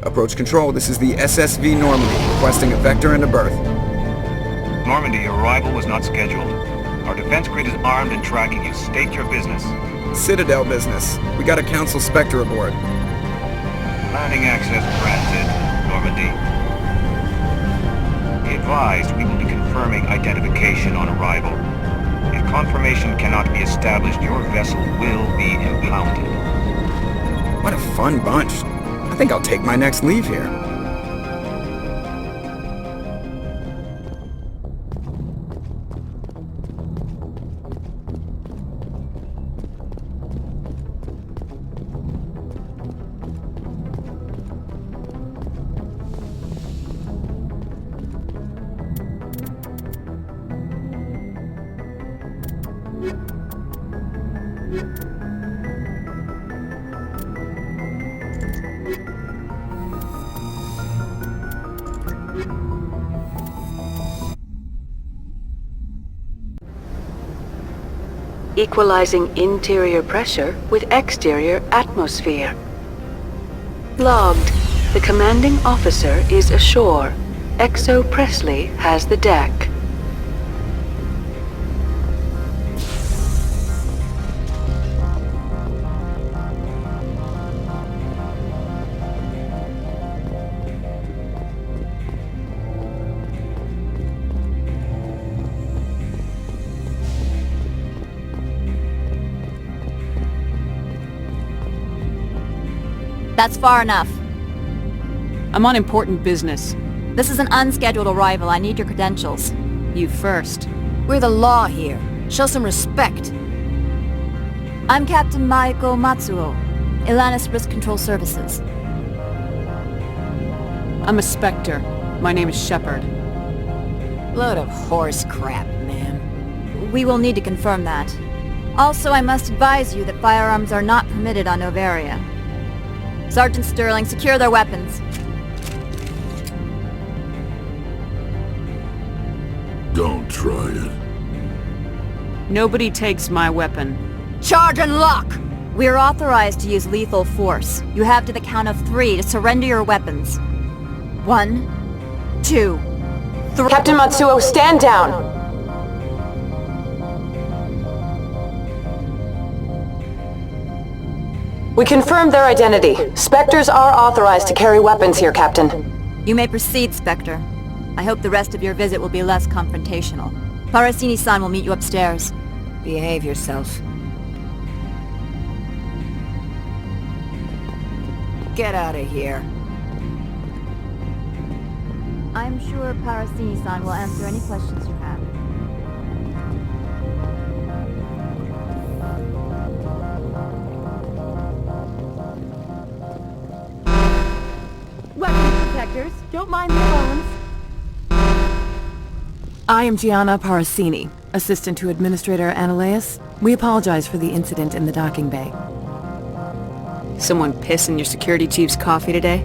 Approach Control, this is the SSV Normandy, requesting a vector and a berth. Normandy, your arrival was not scheduled. Our defense grid is armed and tracking you. State your business. Citadel business. We got a Council Spectre aboard. Landing access granted, Normandy. Be advised, we will be confirming identification on arrival. If confirmation cannot be established, your vessel will be impounded. What a fun bunch. I think I'll take my next leave here. Equalizing interior pressure with exterior atmosphere. Logged. The commanding officer is ashore. XO Presley has the deck. That's far enough. I'm on important business. This is an unscheduled arrival. I need your credentials. You first. We're the law here. Show some respect. I'm Captain Maiko Matsuo, Ilanis Risk Control Services. I'm a Spectre. My name is Shepard. Load of horse crap, man. We will need to confirm that. Also, I must advise you that firearms are not permitted on Noveria. Sergeant Sterling, secure their weapons. Don't try it. Nobody takes my weapon. Charge and lock! We're authorized to use lethal force. You have to the count of 3 to surrender your weapons. 1, 2, 3... Captain Matsuo, stand down! We confirmed their identity. Spectres are authorized to carry weapons here, Captain. You may proceed, Spectre. I hope the rest of your visit will be less confrontational. Parasini-san will meet you upstairs. Behave yourself. Get out of here. I'm sure Parasini-san will answer any questions you have. Weapons protectors, don't mind the phones. I am Gianna Parasini, assistant to Administrator Ananias. We apologize for the incident in the docking bay. Someone piss in your security chief's coffee today?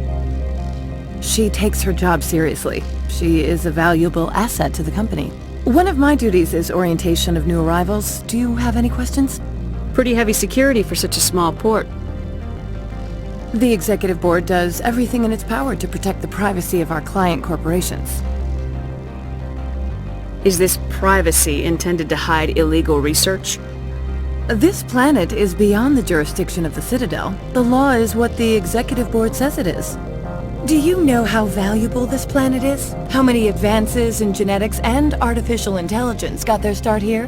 She takes her job seriously. She is a valuable asset to the company. One of my duties is orientation of new arrivals. Do you have any questions? Pretty heavy security for such a small port. The Executive Board does everything in its power to protect the privacy of our client corporations. Is this privacy intended to hide illegal research? This planet is beyond the jurisdiction of the Citadel. The law is what the Executive Board says it is. Do you know how valuable this planet is? How many advances in genetics and artificial intelligence got their start here?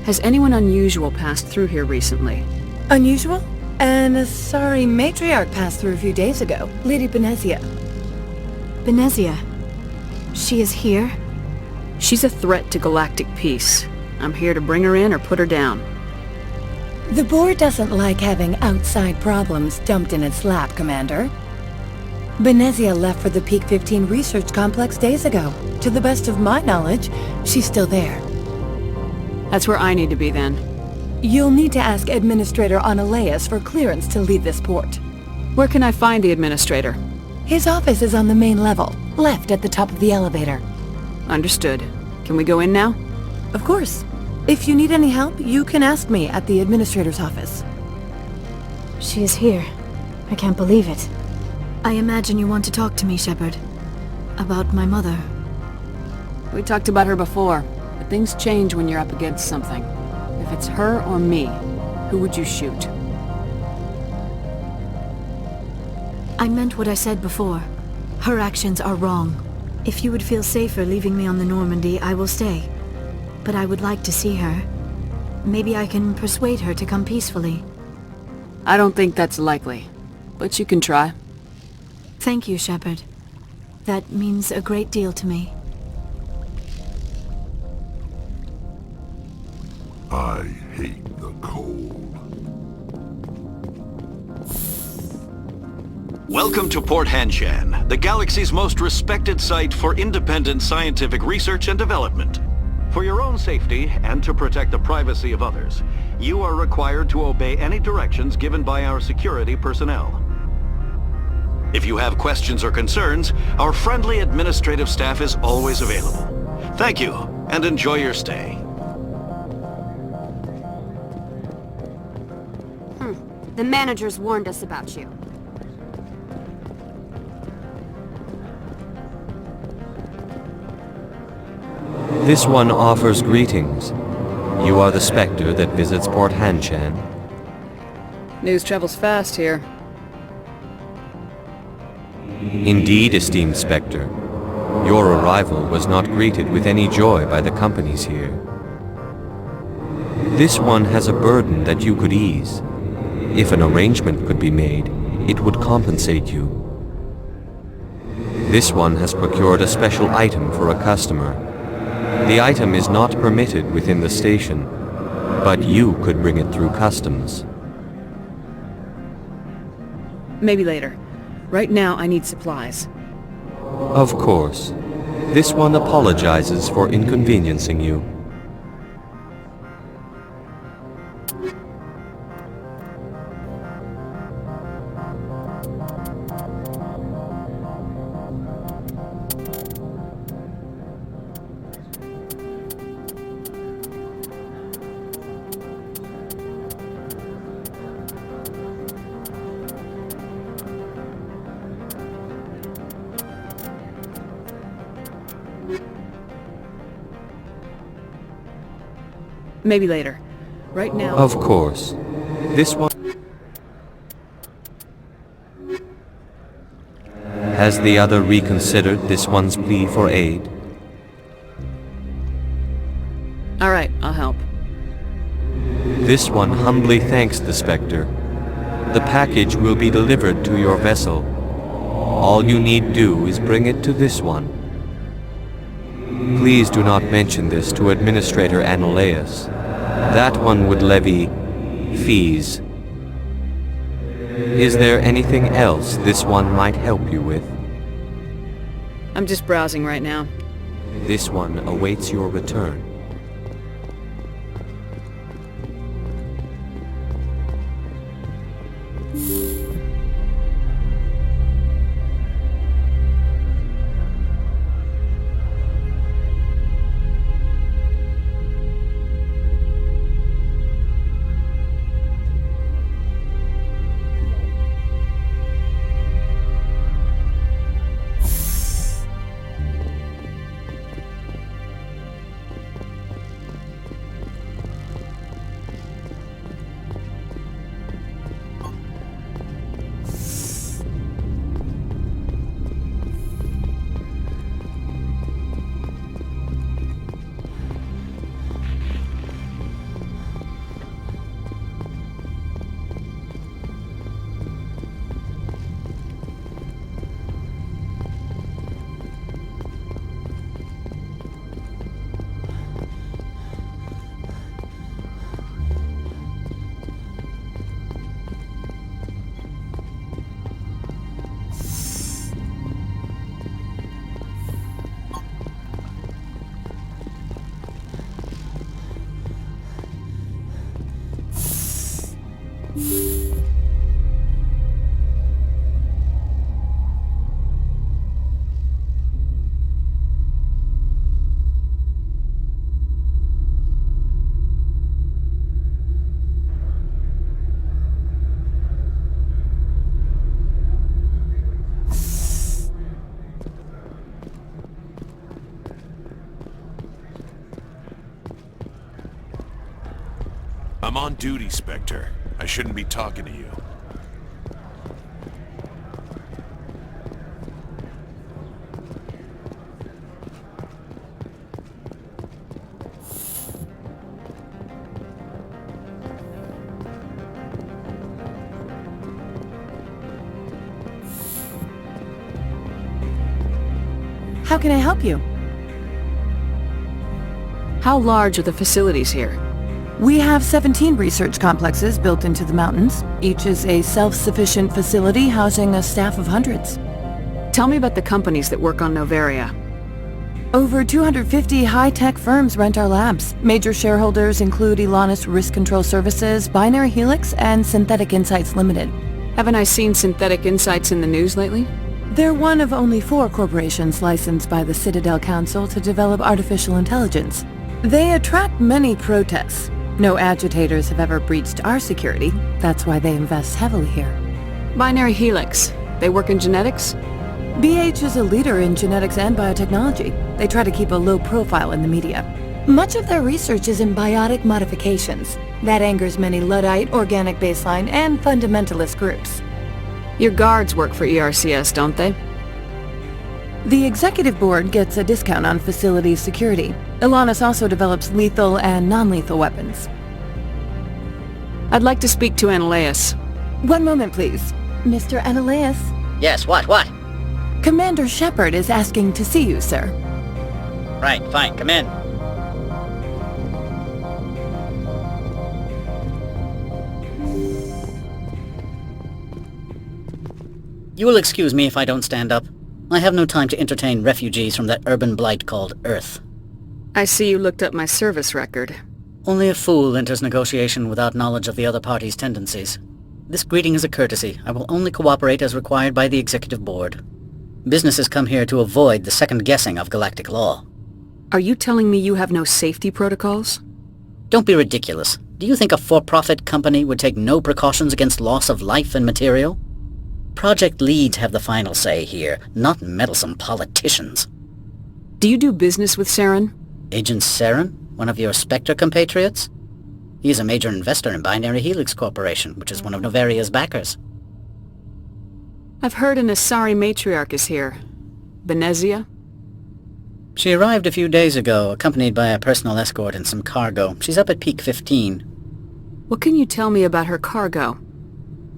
Has anyone unusual passed through here recently? Unusual? And a sorry matriarch passed through a few days ago, Lady Benezia. Benezia. She is here? She's a threat to galactic peace. I'm here to bring her in or put her down. The board doesn't like having outside problems dumped in its lap, Commander. Benezia left for the Peak 15 research complex days ago. To the best of my knowledge, she's still there. That's where I need to be then. You'll need to ask Administrator Ananias for clearance to leave this port. Where can I find the Administrator? His office is on the main level, left at the top of the elevator. Understood. Can we go in now? Of course. If you need any help, you can ask me at the Administrator's office. She is here. I can't believe it. I imagine you want to talk to me, Shepard. About my mother. We talked about her before, but things change when you're up against something. If it's her or me, who would you shoot? I meant what I said before. Her actions are wrong. If you would feel safer leaving me on the Normandy, I will stay. But I would like to see her. Maybe I can persuade her to come peacefully. I don't think that's likely, but you can try. Thank you, Shepard. That means a great deal to me. I hate the cold. Welcome to Port Hanshan, the galaxy's most respected site for independent scientific research and development. For your own safety and to protect the privacy of others, you are required to obey any directions given by our security personnel. If you have questions or concerns, our friendly administrative staff is always available. Thank you, and enjoy your stay. The managers warned us about you. This one offers greetings. You are the Spectre that visits Port Hanshan. News travels fast here. Indeed, esteemed Spectre. Your arrival was not greeted with any joy by the companies here. This one has a burden that you could ease. If an arrangement could be made, it would compensate you. This one has procured a special item for a customer. The item is not permitted within the station, but you could bring it through customs. Maybe later. Right now, I need supplies. Of course. This one apologizes for inconveniencing you. Maybe later. Right now... Of course. This one... Has the other reconsidered this one's plea for aid? Alright, I'll help. This one humbly thanks the Spectre. The package will be delivered to your vessel. All you need do is bring it to this one. Please do not mention this to Administrator Annaleus. That one would levy fees. Is there anything else this one might help you with? I'm just browsing right now. This one awaits your return. I'm on duty, Spectre. I shouldn't be talking to you. How can I help you? How large are the facilities here? We have 17 research complexes built into the mountains. Each is a self-sufficient facility housing a staff of hundreds. Tell me about the companies that work on Noveria. Over 250 high-tech firms rent our labs. Major shareholders include Elanus Risk Control Services, Binary Helix, and Synthetic Insights Limited. Haven't I seen Synthetic Insights in the news lately? They're one of only 4 corporations licensed by the Citadel Council to develop artificial intelligence. They attract many protests. No agitators have ever breached our security. That's why they invest heavily here. Binary Helix. They work in genetics? BH is a leader in genetics and biotechnology. They try to keep a low profile in the media. Much of their research is in biotic modifications. That angers many Luddite, organic baseline, and fundamentalist groups. Your guards work for ERCS, don't they? The executive board gets a discount on facility security. Elanus also develops lethal and non-lethal weapons. I'd like to speak to Analeas. One moment, please. Mr. Analeas? Yes, what? Commander Shepard is asking to see you, sir. Right, fine, come in. You will excuse me if I don't stand up. I have no time to entertain refugees from that urban blight called Earth. I see you looked up my service record. Only a fool enters negotiation without knowledge of the other party's tendencies. This greeting is a courtesy. I will only cooperate as required by the executive board. Businesses come here to avoid the second guessing of galactic law. Are you telling me you have no safety protocols? Don't be ridiculous. Do you think a for-profit company would take no precautions against loss of life and material? Project leads have the final say here, not meddlesome politicians. Do you do business with Saren? Agent Saren? One of your Spectre compatriots? He is a major investor in Binary Helix Corporation, which is one of Noveria's backers. I've heard an Asari matriarch is here. Benezia? She arrived a few days ago, accompanied by a personal escort and some cargo. She's up at Peak 15. What can you tell me about her cargo?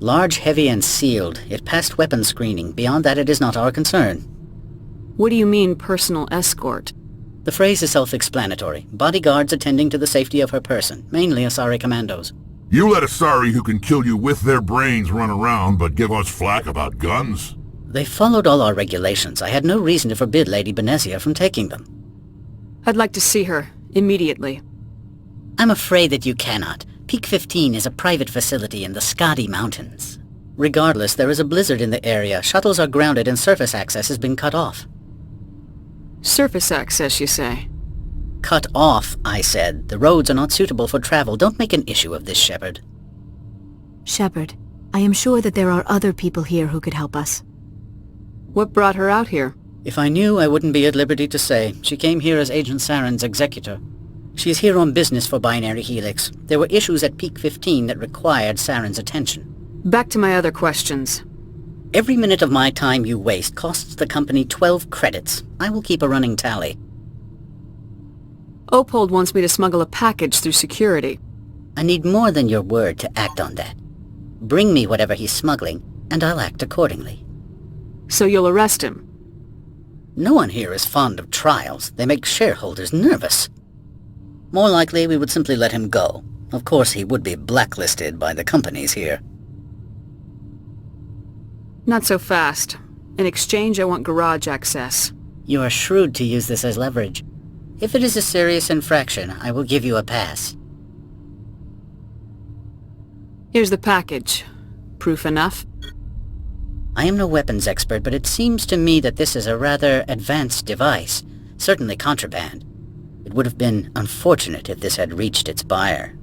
Large, heavy, and sealed. It passed weapons screening. Beyond that, it is not our concern. What do you mean, personal escort? The phrase is self-explanatory. Bodyguards attending to the safety of her person, mainly Asari commandos. You let Asari who can kill you with their brains run around, but give us flack about guns? They followed all our regulations. I had no reason to forbid Lady Benezia from taking them. I'd like to see her, immediately. I'm afraid that you cannot. Peak 15 is a private facility in the Skadi Mountains. Regardless, there is a blizzard in the area. Shuttles are grounded and surface access has been cut off. Surface access, you say? Cut off, I said. The roads are not suitable for travel. Don't make an issue of this, Shepard. Shepard, I am sure that there are other people here who could help us. What brought her out here? If I knew, I wouldn't be at liberty to say. She came here as Agent Saren's executor. She is here on business for Binary Helix. There were issues at Peak 15 that required Saren's attention. Back to my other questions. Every minute of my time you waste costs the company 12 credits. I will keep a running tally. Opold wants me to smuggle a package through security. I need more than your word to act on that. Bring me whatever he's smuggling, and I'll act accordingly. So you'll arrest him? No one here is fond of trials. They make shareholders nervous. More likely, we would simply let him go. Of course, he would be blacklisted by the companies here. Not so fast. In exchange, I want garage access. You are shrewd to use this as leverage. If it is a serious infraction, I will give you a pass. Here's the package. Proof enough? I am no weapons expert, but it seems to me that this is a rather advanced device. Certainly contraband. It would have been unfortunate if this had reached its buyer.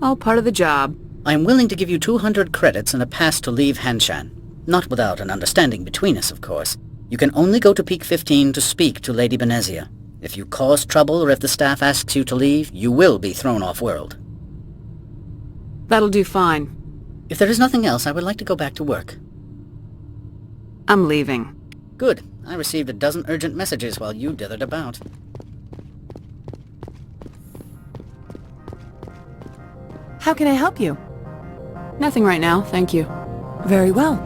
All part of the job. I am willing to give you 200 credits and a pass to leave Hanshan. Not without an understanding between us, of course. You can only go to Peak 15 to speak to Lady Benezia. If you cause trouble or if the staff asks you to leave, you will be thrown off-world. That'll do fine. If there is nothing else, I would like to go back to work. I'm leaving. Good. I received a dozen urgent messages while you dithered about. How can I help you? Nothing right now, thank you. Very well.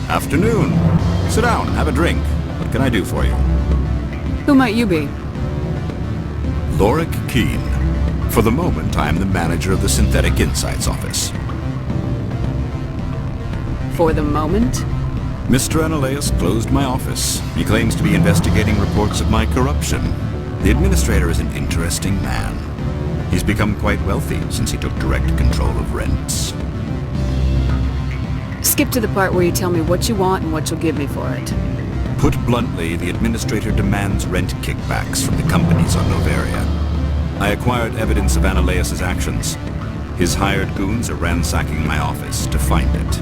Afternoon. Sit down, have a drink. What can I do for you? Who might you be? Lorik Keen. For the moment, I am the manager of the Synthetic Insights Office. For the moment? Mr. Ananias closed my office. He claims to be investigating reports of my corruption. The administrator is an interesting man. He's become quite wealthy since he took direct control of rents. Skip to the part where you tell me what you want and what you'll give me for it. Put bluntly, the administrator demands rent kickbacks from the companies on Noveria. I acquired evidence of Ananias' actions. His hired goons are ransacking my office to find it.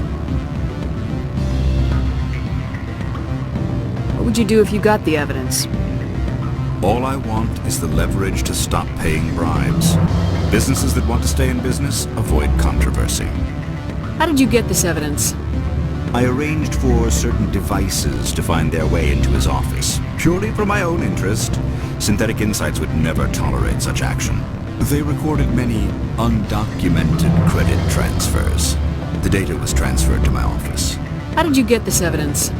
What would you do if you got the evidence? All I want is the leverage to stop paying bribes. Businesses that want to stay in business avoid controversy. How did you get this evidence? I arranged for certain devices to find their way into his office. Purely for my own interest, Synthetic Insights would never tolerate such action. They recorded many undocumented credit transfers. The data was transferred to my office. How did you get this evidence?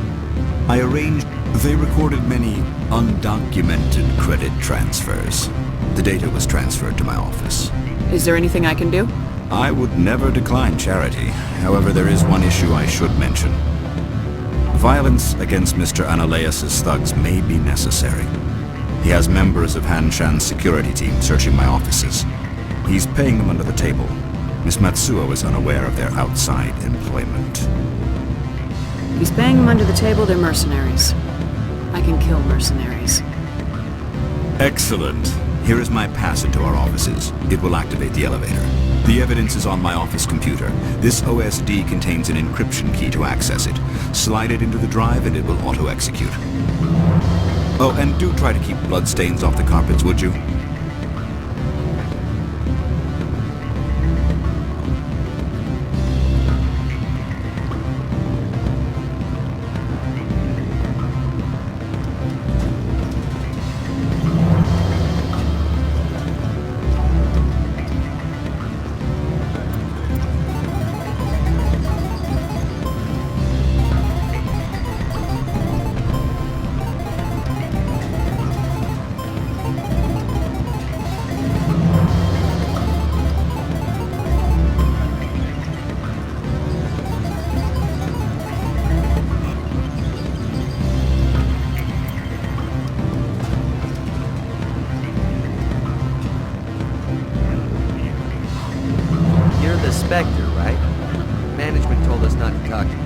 They recorded many undocumented credit transfers. The data was transferred to my office. Is there anything I can do? I would never decline charity. However, there is one issue I should mention. Violence against Mr. Ananias' thugs may be necessary. He has members of Han Shan's security team searching my offices. He's paying them under the table. Miss Matsuo is unaware of their outside employment. If he's paying them under the table, they're mercenaries. I can kill mercenaries. Excellent. Here is my pass into our offices. It will activate the elevator. The evidence is on my office computer. This OSD contains an encryption key to access it. Slide it into the drive and it will auto-execute. Oh, and do try to keep bloodstains off the carpets, would you? Spectre, right? Management told us not to talk to you.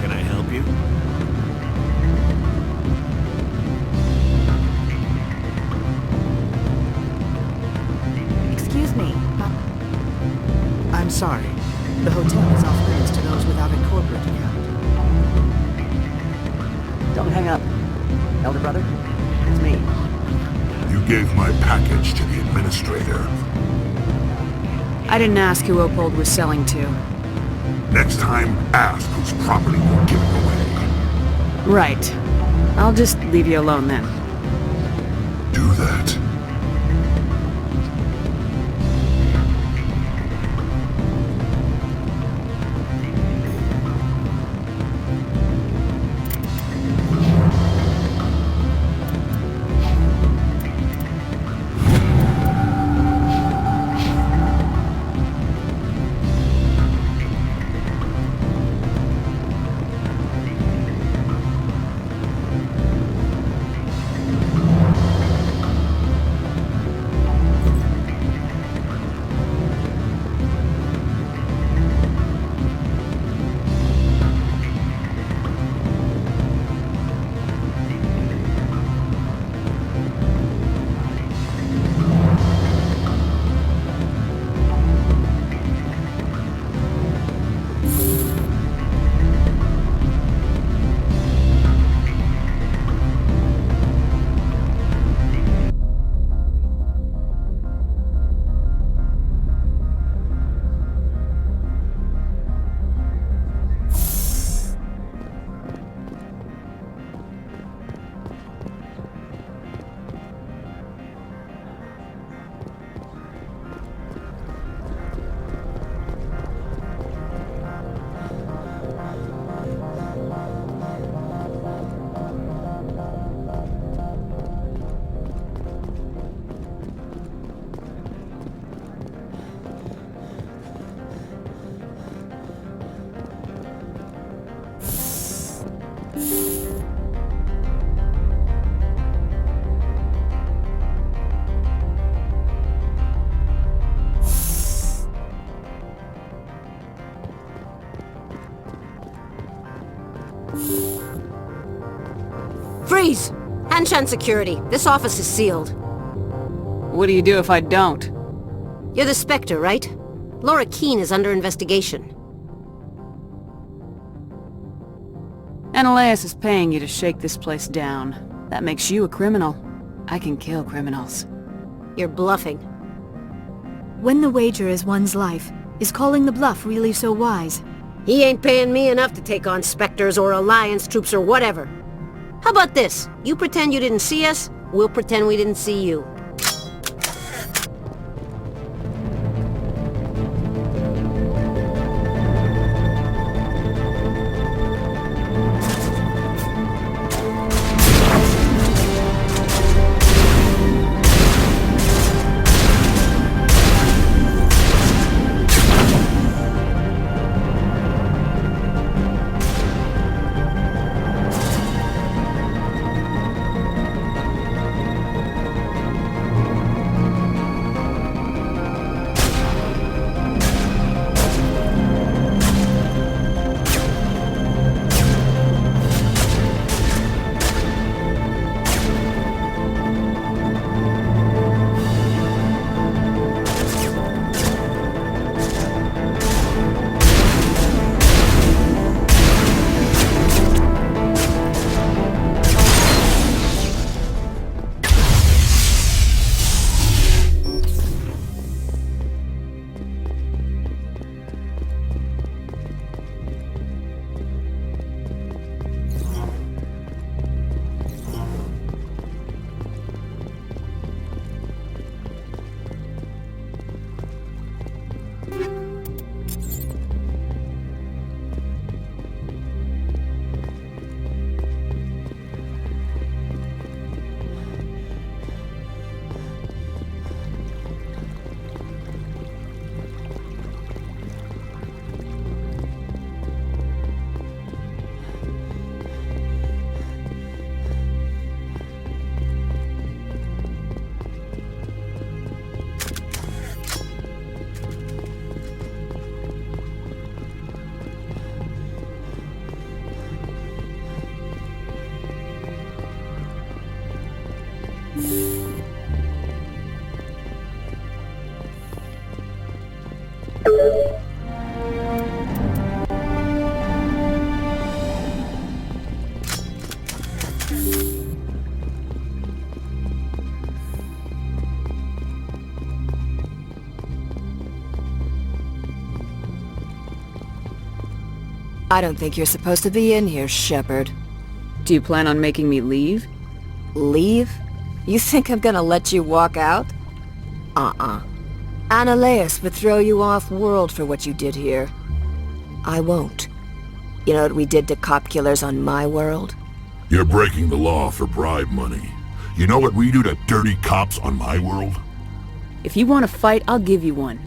Can I help you? Excuse me. I'm sorry. The hotel is off-limits to those without a corporate account. Don't hang up. Elder brother, it's me. You gave my package to the administrator. I didn't ask who Opold was selling to. Next time, ask whose property you're giving away. Right. I'll just leave you alone then. Do that. Freeze! Hanshan security. This office is sealed. What do you do if I don't? You're the Spectre, right? Laura Keene is under investigation. Ananias is paying you to shake this place down. That makes you a criminal. I can kill criminals. You're bluffing. When the wager is one's life, is calling the bluff really so wise? He ain't paying me enough to take on Spectres or Alliance troops or whatever. How about this? You pretend you didn't see us, we'll pretend we didn't see you. I don't think you're supposed to be in here, Shepard. Do you plan on making me leave? Leave? You think I'm gonna let you walk out? Ananias would throw you off-world for what you did here. I won't. You know what we did to cop killers on my world? You're breaking the law for bribe money. You know what we do to dirty cops on my world? If you want to fight, I'll give you one.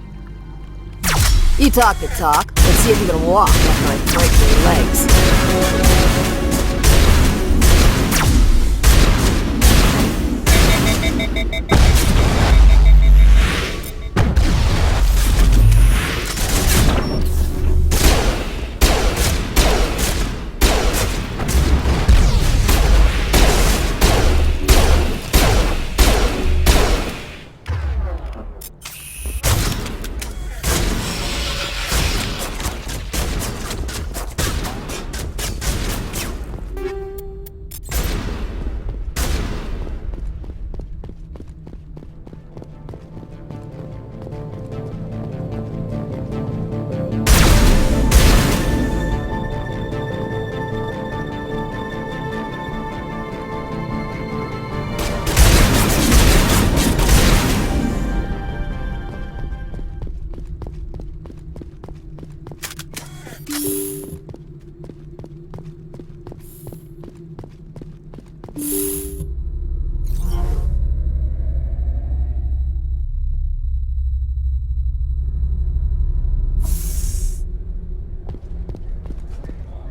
You talk the talk. Let's see if you can walk after I break your legs.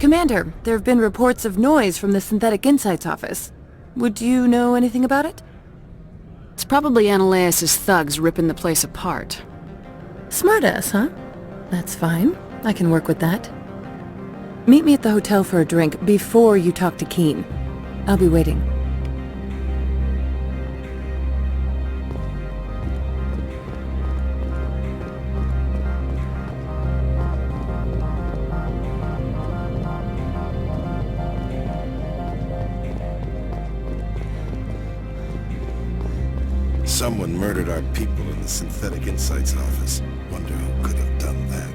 Commander, there have been reports of noise from the Synthetic Insights office. Would you know anything about it? It's probably Ananias' thugs ripping the place apart. Smartass, huh? That's fine. I can work with that. Meet me at the hotel for a drink before you talk to Keen. I'll be waiting. Someone murdered our people in the Synthetic Insights office. Wonder who could have done that.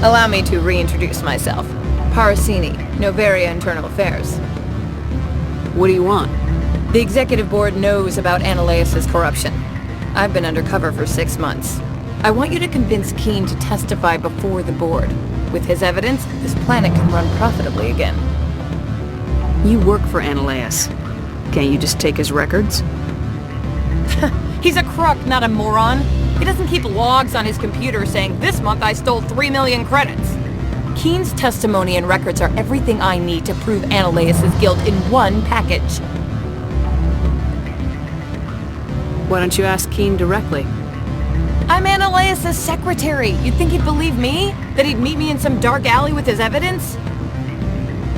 Allow me to reintroduce myself. Parasini, Noveria Internal Affairs. What do you want? The Executive Board knows about Ananias' corruption. I've been undercover for 6 months. I want you to convince Keen to testify before the Board. With his evidence, this planet can run profitably again. You work for Ananias. Can't you just take his records? He's a crook, not a moron. He doesn't keep logs on his computer saying, "This month I stole 3 million credits." Keen's testimony and records are everything I need to prove Ananias' guilt in one package. Why don't you ask Keen directly? I'm Ananias' secretary. You'd think he'd believe me? That he'd meet me in some dark alley with his evidence?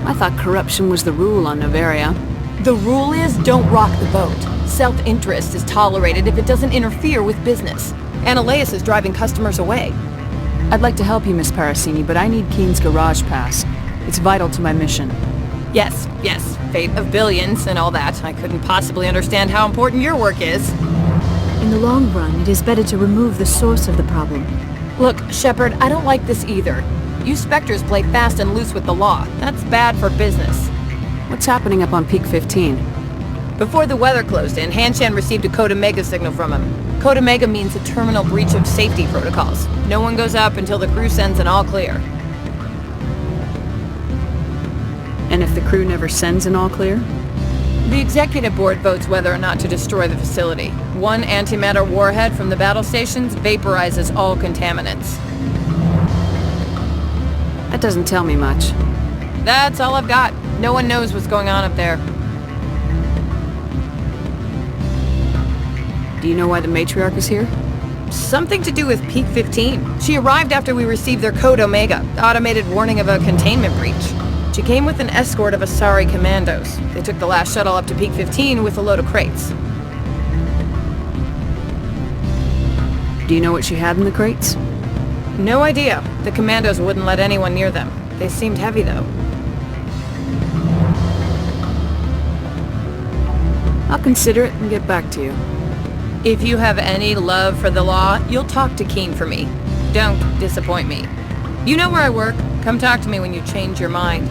I thought corruption was the rule on Noveria. The rule is, don't rock the boat. Self-interest is tolerated if it doesn't interfere with business. Ananias is driving customers away. I'd like to help you, Miss Parasini, but I need Keen's garage pass. It's vital to my mission. Yes, fate of billions and all that. I couldn't possibly understand how important your work is. In the long run, it is better to remove the source of the problem. Look, Shepard, I don't like this either. You Spectres play fast and loose with the law. That's bad for business. What's happening up on Peak 15? Before the weather closed in, Hanshan received a Code Omega signal from him. Code Omega means a terminal breach of safety protocols. No one goes up until the crew sends an all clear. And if the crew never sends an all clear? The Executive Board votes whether or not to destroy the facility. One antimatter warhead from the battle stations vaporizes all contaminants. That doesn't tell me much. That's all I've got. No one knows what's going on up there. Do you know why the Matriarch is here? Something to do with Peak 15. She arrived after we received their Code Omega, automated warning of a containment breach. She came with an escort of Asari commandos. They took the last shuttle up to Peak 15 with a load of crates. Do you know what she had in the crates? No idea. The commandos wouldn't let anyone near them. They seemed heavy, though. I'll consider it and get back to you. If you have any love for the law, you'll talk to Keen for me. Don't disappoint me. You know where I work. Come talk to me when you change your mind.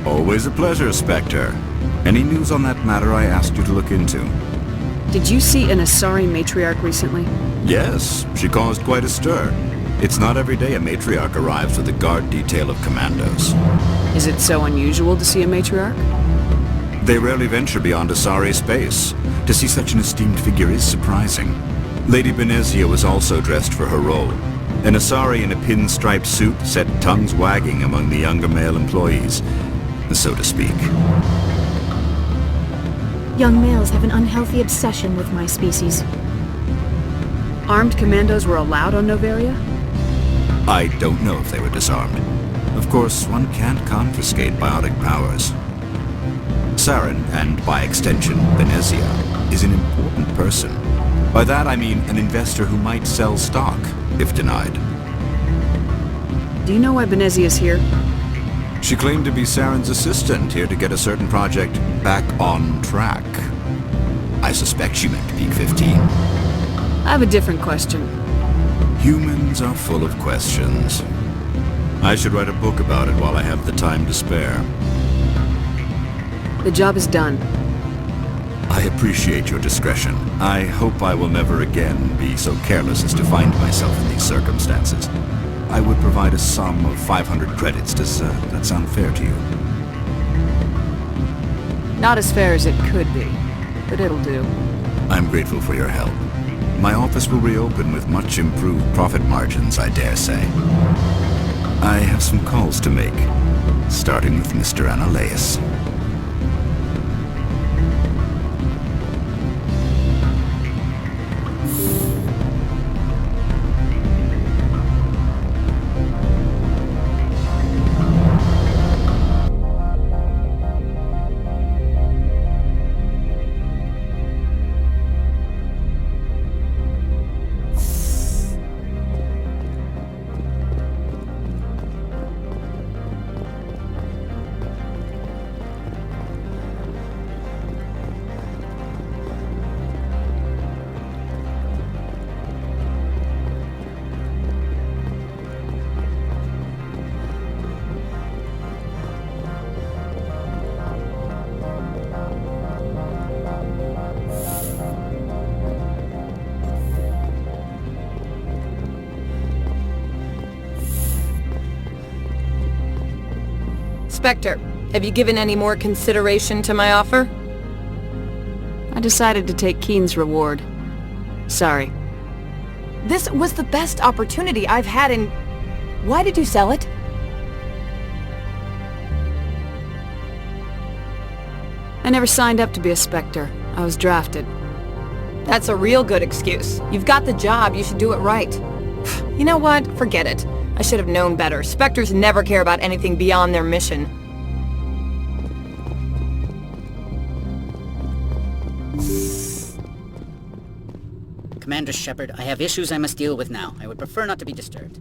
Always a pleasure, Spectre. Any news on that matter I asked you to look into? Did you see an Asari matriarch recently? Yes, she caused quite a stir. It's not every day a matriarch arrives with a guard detail of commandos. Is it so unusual to see a matriarch? They rarely venture beyond Asari space. To see such an esteemed figure is surprising. Lady Benezia was also dressed for her role. An Asari in a pinstriped suit set tongues wagging among the younger male employees, so to speak. Young males have an unhealthy obsession with my species. Armed commandos were allowed on Noveria? I don't know if they were disarmed. Of course, one can't confiscate biotic powers. Saren, and by extension, Benezia, is an important person. By that I mean an investor who might sell stock, if denied. Do you know why Benezia's here? She claimed to be Saren's assistant, here to get a certain project back on track. I suspect she meant Peak 15. I have a different question. Humans are full of questions. I should write a book about it while I have the time to spare. The job is done. I appreciate your discretion. I hope I will never again be so careless as to find myself in these circumstances. I would provide a sum of 500 credits. Does that sound fair to you? Not as fair as it could be, but it'll do. I'm grateful for your help. My office will reopen with much improved profit margins, I dare say. I have some calls to make, starting with Mr. Analeus. Spectre, have you given any more consideration to my offer? I decided to take Keen's reward. Sorry. This was the best opportunity I've had in... Why did you sell it? I never signed up to be a Spectre. I was drafted. That's a real good excuse. You've got the job, you should do it right. You know what? Forget it. I should have known better. Spectres never care about anything beyond their mission. Commander Shepard, I have issues I must deal with now. I would prefer not to be disturbed.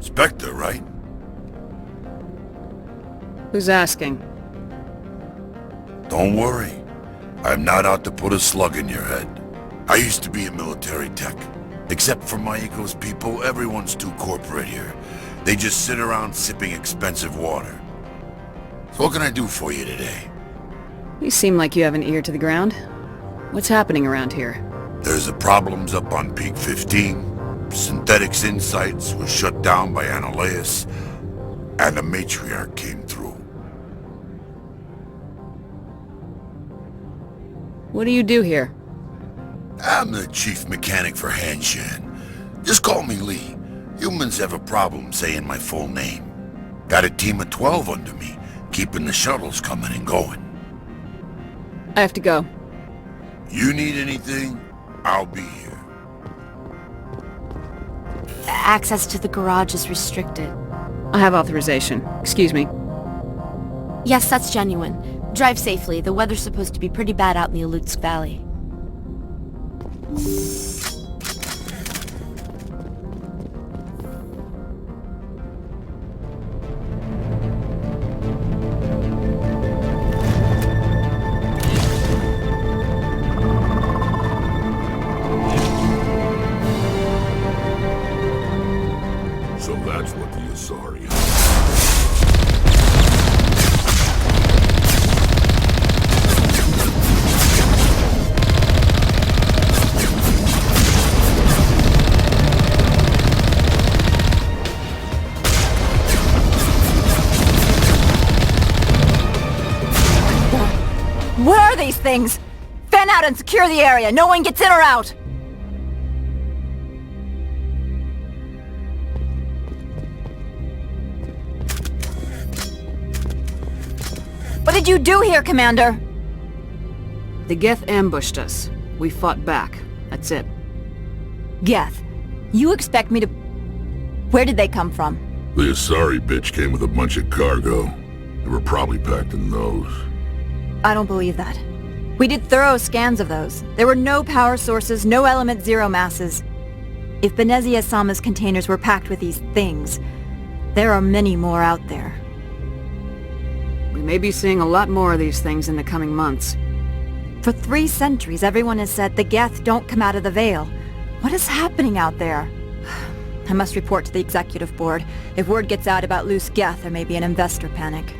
Spectre, right? Who's asking? Don't worry. I'm not out to put a slug in your head. I used to be a military tech. Except for Maiko's people, everyone's too corporate here. They just sit around sipping expensive water. So what can I do for you today? You seem like you have an ear to the ground. What's happening around here? There's the problems up on Peak 15. Synthetics Insights was shut down by Analeus, and the matriarch came through. What do you do here? I'm the chief mechanic for Hanshan. Just call me Lee. Humans have a problem saying my full name. Got a team of 12 under me, keeping the shuttles coming and going. I have to go. You need anything, I'll be here. Access to the garage is restricted. I have authorization. Excuse me. Yes, that's genuine. Drive safely. The weather's supposed to be pretty bad out in the Alutsk Valley. So that's what the Asari is. Where are these things? Fan out and secure the area. No one gets in or out. What did you do here, Commander? The Geth ambushed us. We fought back. That's it. Geth, you expect me to... Where did they come from? The Asari bitch came with a bunch of cargo. They were probably packed in those. I don't believe that. We did thorough scans of those. There were no power sources, no element zero masses. If Benezia Sama's containers were packed with these things, there are many more out there. We may be seeing a lot more of these things in the coming months. For 3 centuries, everyone has said the Geth don't come out of the Veil. What is happening out there? I must report to the executive board. If word gets out about loose Geth, there may be an investor panic.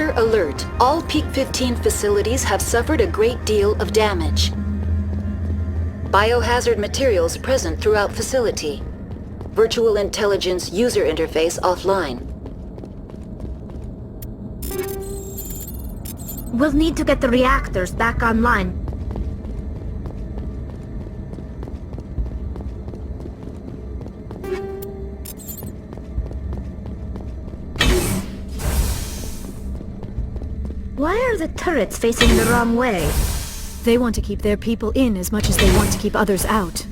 Sector alert. All Peak 15 facilities have suffered a great deal of damage. Biohazard materials present throughout facility. Virtual intelligence user interface offline. We'll need to get the reactors back online. Why are the turrets facing the wrong way? They want to keep their people in as much as they want to keep others out.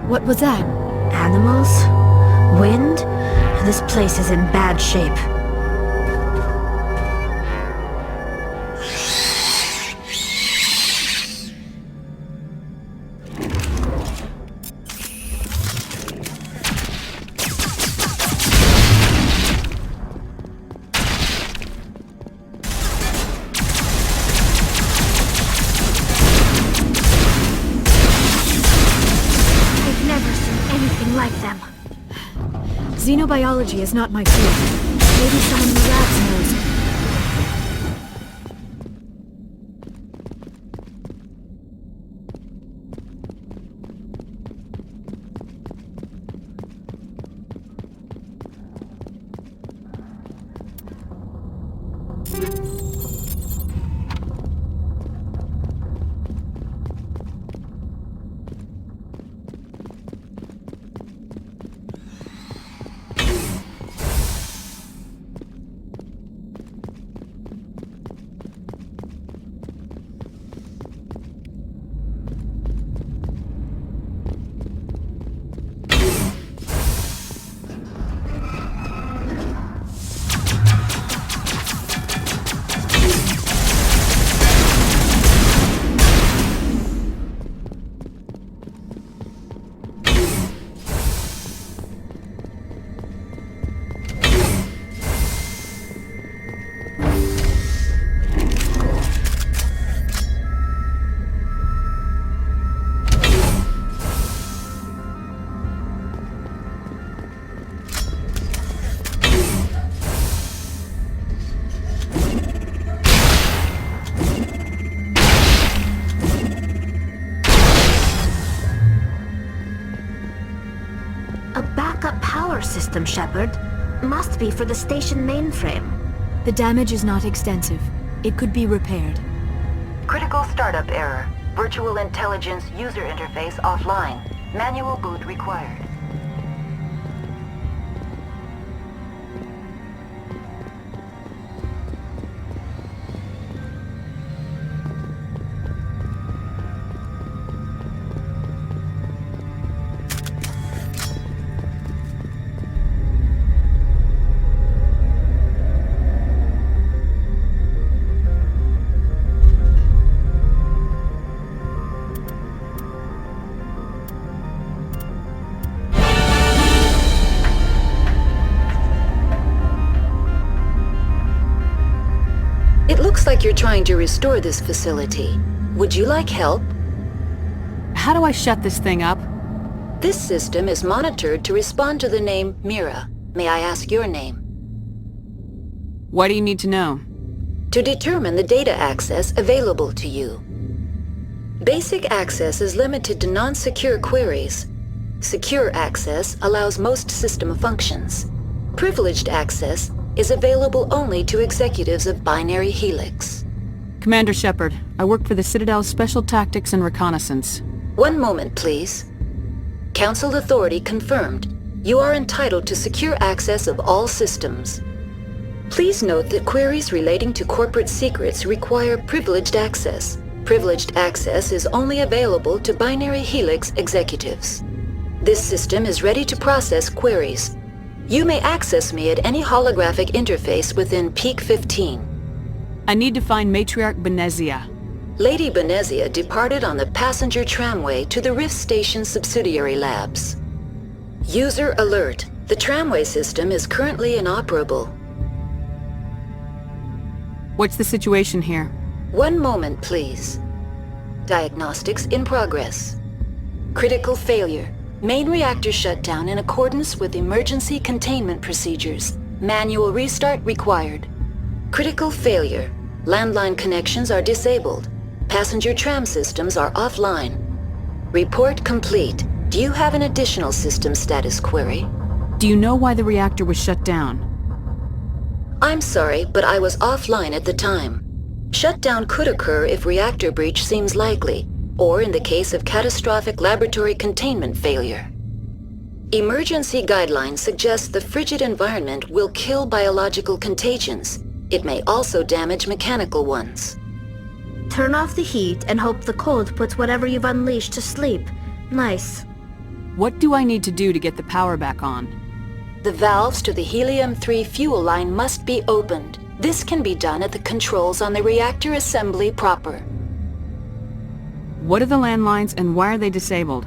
What was that? Animals? Wind? This place is in bad shape. Xenobiology is not my field. Maybe someone in the labs knows. System, Shepard. Must be for the station mainframe. The damage is not extensive. It could be repaired. Critical startup error. Virtual intelligence user interface offline. Manual boot required. Looks like you're trying to restore this facility. Would you like help? How do I shut this thing up? This system is monitored to respond to the name Mira. May I ask your name? What do you need to know? To determine the data access available to you. Basic access is limited to non-secure queries. Secure access allows most system functions. Privileged access is available only to executives of Binary Helix. Commander Shepard, I work for the Citadel's Special Tactics and Reconnaissance. One moment, please. Council authority confirmed. You are entitled to secure access of all systems. Please note that queries relating to corporate secrets require privileged access. Privileged access is only available to Binary Helix executives. This system is ready to process queries. You may access me at any holographic interface within Peak 15. I need to find Matriarch Benezia. Lady Benezia departed on the passenger tramway to the Rift Station subsidiary labs. User alert. The tramway system is currently inoperable. What's the situation here? One moment, please. Diagnostics in progress. Critical failure. Main reactor shut down in accordance with emergency containment procedures. Manual restart required. Critical failure. Landline connections are disabled. Passenger tram systems are offline. Report complete. Do you have an additional system status query? Do you know why the reactor was shut down? I'm sorry, but I was offline at the time. Shutdown could occur if reactor breach seems likely, or in the case of catastrophic laboratory containment failure. Emergency guidelines suggest the frigid environment will kill biological contagions. It may also damage mechanical ones. Turn off the heat and hope the cold puts whatever you've unleashed to sleep. Nice. What do I need to do to get the power back on? The valves to the helium-3 fuel line must be opened. This can be done at the controls on the reactor assembly proper. What are the landlines and why are they disabled?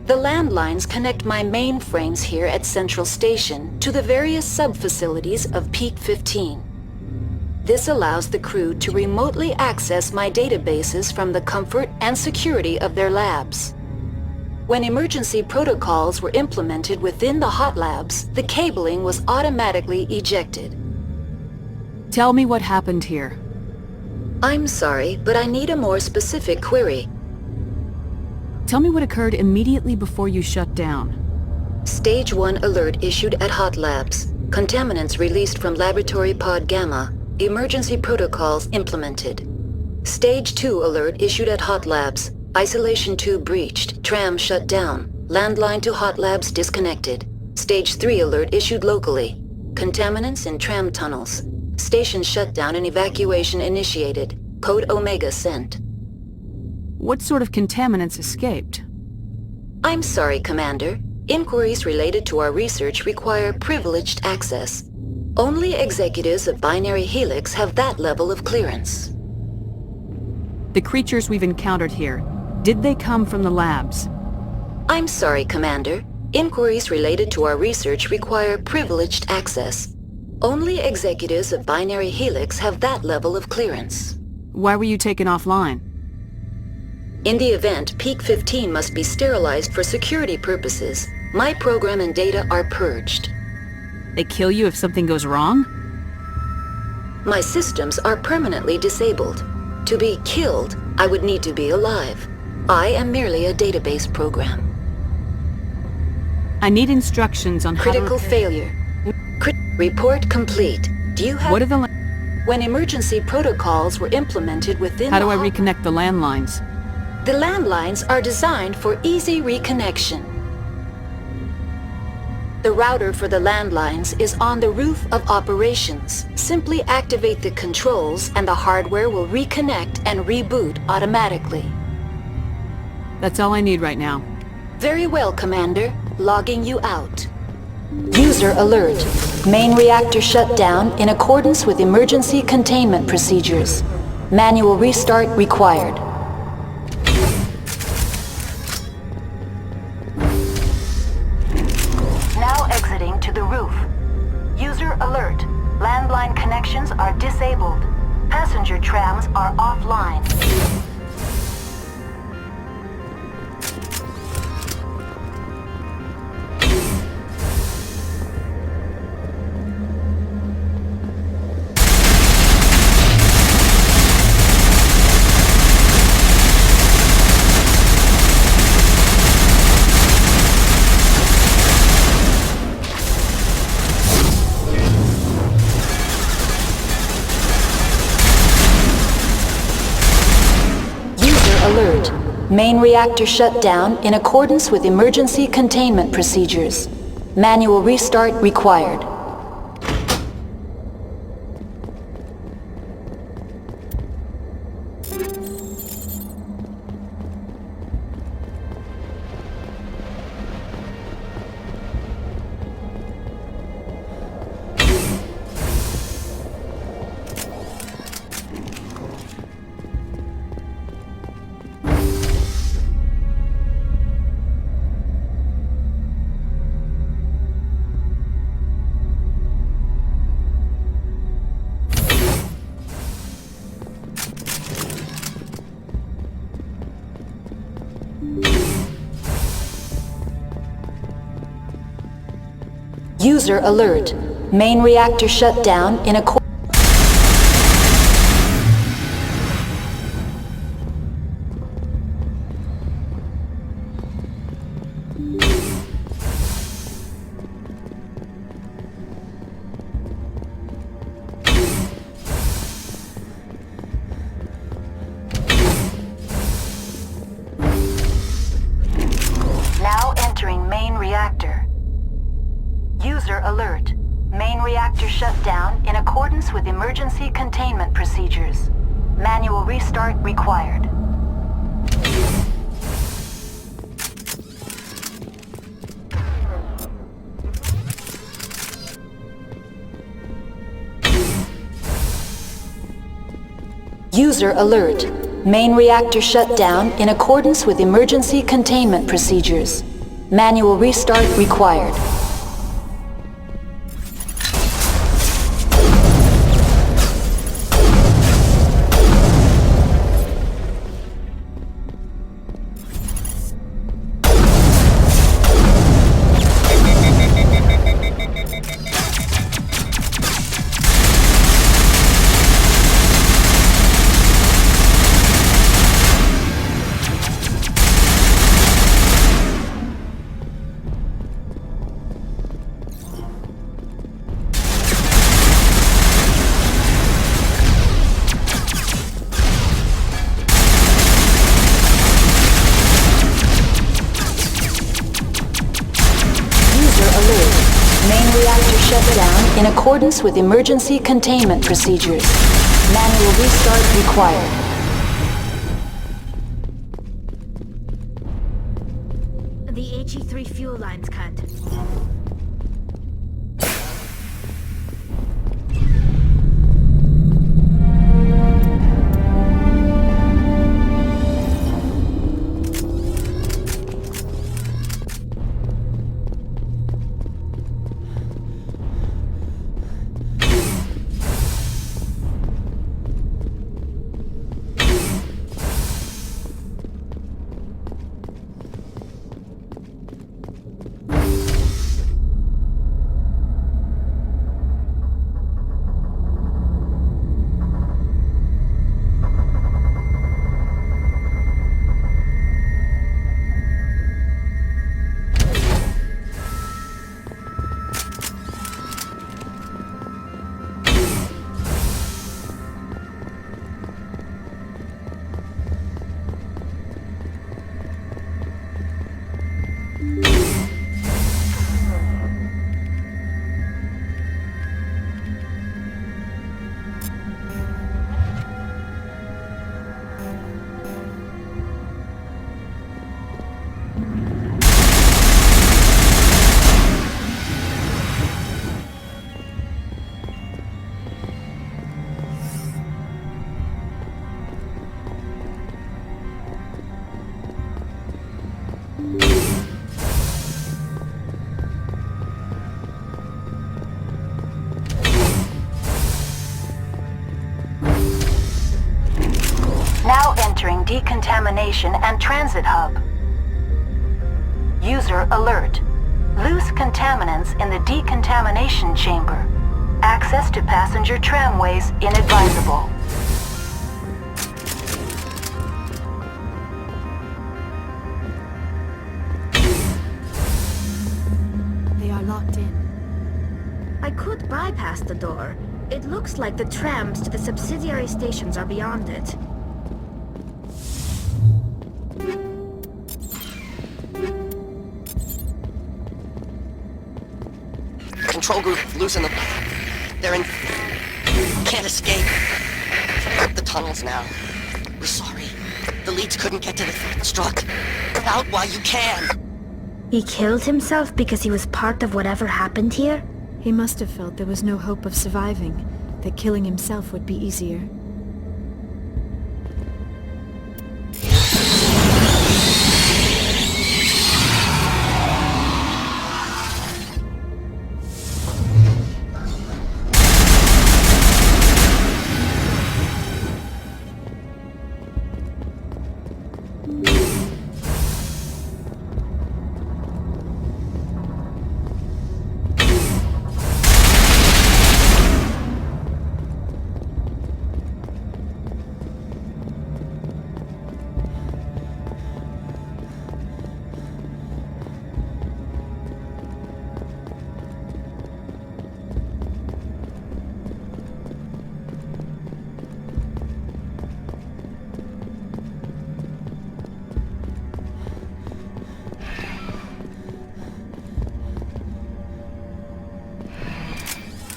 The landlines connect my mainframes here at Central Station to the various sub-facilities of Peak 15. This allows the crew to remotely access my databases from the comfort and security of their labs. When emergency protocols were implemented within the hot labs, the cabling was automatically ejected. Tell me what happened here. I'm sorry, but I need a more specific query. Tell me what occurred immediately before you shut down. Stage 1 alert issued at hot labs. Contaminants released from Laboratory Pod Gamma. Emergency protocols implemented. Stage 2 alert issued at hot labs. Isolation tube breached. Tram shut down. Landline to hot labs disconnected. Stage 3 alert issued locally. Contaminants in tram tunnels. Station shutdown and evacuation initiated. Code Omega sent. What sort of contaminants escaped? I'm sorry, Commander. Inquiries related to our research require privileged access. Only executives of Binary Helix have that level of clearance. The creatures we've encountered here, did they come from the labs? I'm sorry, Commander. Inquiries related to our research require privileged access. Only executives of Binary Helix have that level of clearance. Why were you taken offline? In the event, Peak 15 must be sterilized for security purposes. My program and data are purged. They kill you if something goes wrong? My systems are permanently disabled. To be killed, I would need to be alive. I am merely a database program. I need instructions on Critical how to... failure. Report complete. Do you have... What are the... When emergency protocols were implemented within... How do I reconnect the landlines? The landlines are designed for easy reconnection. The router for the landlines is on the roof of operations. Simply activate the controls and the hardware will reconnect and reboot automatically. That's all I need right now. Very well, Commander. Logging you out. User alert. Main reactor shut down in accordance with emergency containment procedures. Manual restart required. Now exiting to the roof. User alert. Landline connections are disabled. Passenger trams are offline. Alert. Main reactor shut down in accordance with emergency containment procedures. Manual restart required. User alert. Main reactor shut down in accordance. Now entering main reactor. User alert. Main reactor shut down in accordance with emergency containment procedures. Manual restart required. User alert. Main reactor shut down in accordance with emergency containment procedures. Manual restart required. In accordance with emergency containment procedures. Manual restart required. The HE3 fuel line's cut. decontamination and transit hub. User alert. Loose contaminants in the decontamination chamber. Access to passenger tramways inadvisable. They are locked in. I could bypass the door. It looks like the trams to the subsidiary stations are beyond it. Control group, loosen them. They're in... Can't escape. Up the tunnels now. We're sorry. The leads couldn't get to the struct. Get out while you can. He killed himself because he was part of whatever happened here? He must have felt there was no hope of surviving, that killing himself would be easier.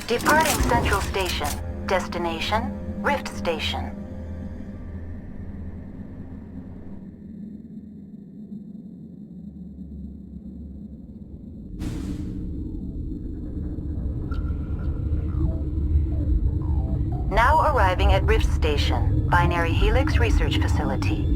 Departing Central Station. Destination, Rift Station. Now arriving at Rift Station, Binary Helix Research Facility.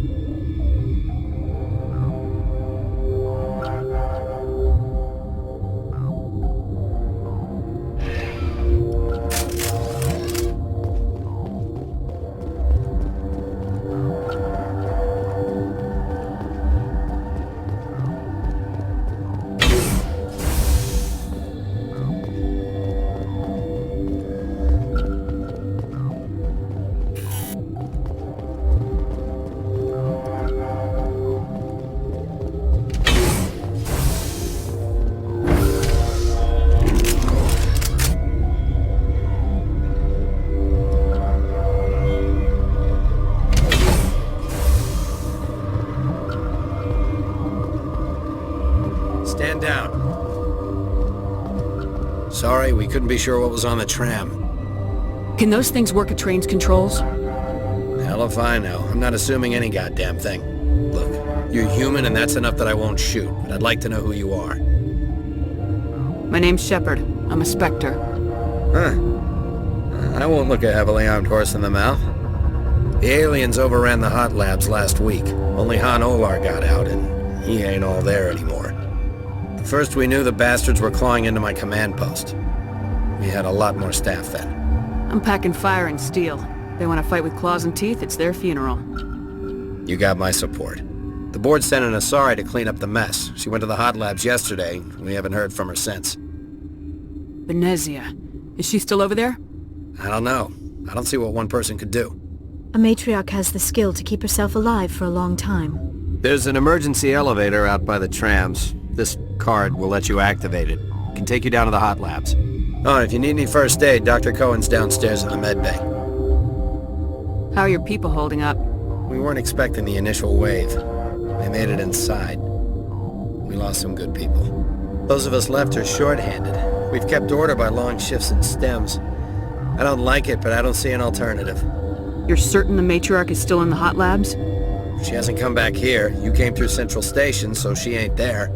Stand down. Sorry, we couldn't be sure what was on the tram. Can those things work at train's controls? Hell if I know. I'm not assuming any goddamn thing. Look, you're human and that's enough that I won't shoot, but I'd like to know who you are. My name's Shepard. I'm a Spectre. Huh. I won't look a heavily armed horse in the mouth. The aliens overran the hot labs last week. Only Han Olar got out, and he ain't all there anymore. First we knew the bastards were clawing into my command post. We had a lot more staff then. I'm packing fire and steel. They want to fight with claws and teeth, it's their funeral. You got my support. The board sent an Asari to clean up the mess. She went to the hot labs yesterday. We haven't heard from her since. Venezia. Is she still over there? I don't know. I don't see what one person could do. A matriarch has the skill to keep herself alive for a long time. There's an emergency elevator out by the trams. This card will let you activate it. Can take you down to the hot labs. Oh, and if you need any first aid, Dr. Cohen's downstairs in the med bay. How are your people holding up? We weren't expecting the initial wave. They made it inside. We lost some good people. Those of us left are short-handed. We've kept order by long shifts and stems. I don't like it, but I don't see an alternative. You're certain the matriarch is still in the hot labs? She hasn't come back here. You came through Central Station, so she ain't there.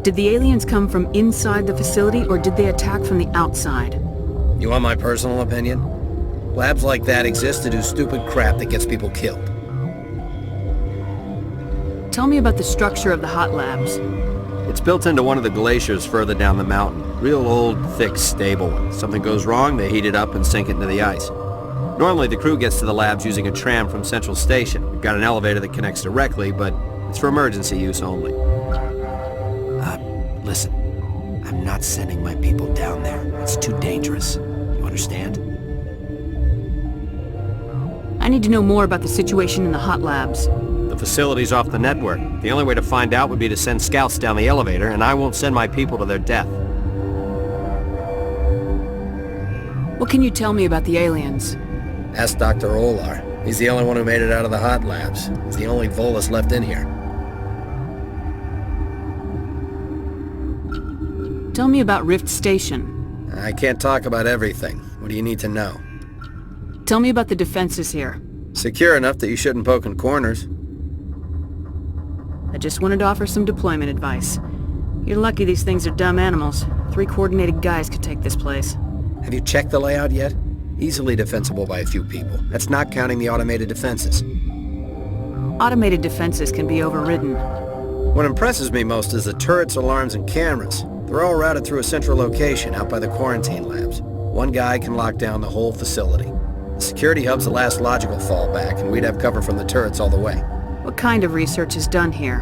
Did the aliens come from inside the facility, or did they attack from the outside? You want my personal opinion? Labs like that exist to do stupid crap that gets people killed. Tell me about the structure of the hot labs. It's built into one of the glaciers further down the mountain. Real old, thick, stable one. Something goes wrong, they heat it up and sink it into the ice. Normally the crew gets to the labs using a tram from Central Station. We've got an elevator that connects directly, but it's for emergency use only. Listen. I'm not sending my people down there. It's too dangerous. You understand? I need to know more about the situation in the hot labs. The facility's off the network. The only way to find out would be to send scouts down the elevator, and I won't send my people to their death. What can you tell me about the aliens? Ask Dr. Olar. He's the only one who made it out of the hot labs. He's the only Volus left in here. Tell me about Rift Station. I can't talk about everything. What do you need to know? Tell me about the defenses here. Secure enough that you shouldn't poke in corners. I just wanted to offer some deployment advice. You're lucky these things are dumb animals. 3 coordinated guys could take this place. Have you checked the layout yet? Easily defensible by a few people. That's not counting the automated defenses. Automated defenses can be overridden. What impresses me most is the turrets, alarms, and cameras. They're all routed through a central location out by the quarantine labs. One guy can lock down the whole facility. The security hub's the last logical fallback, and we'd have cover from the turrets all the way. What kind of research is done here?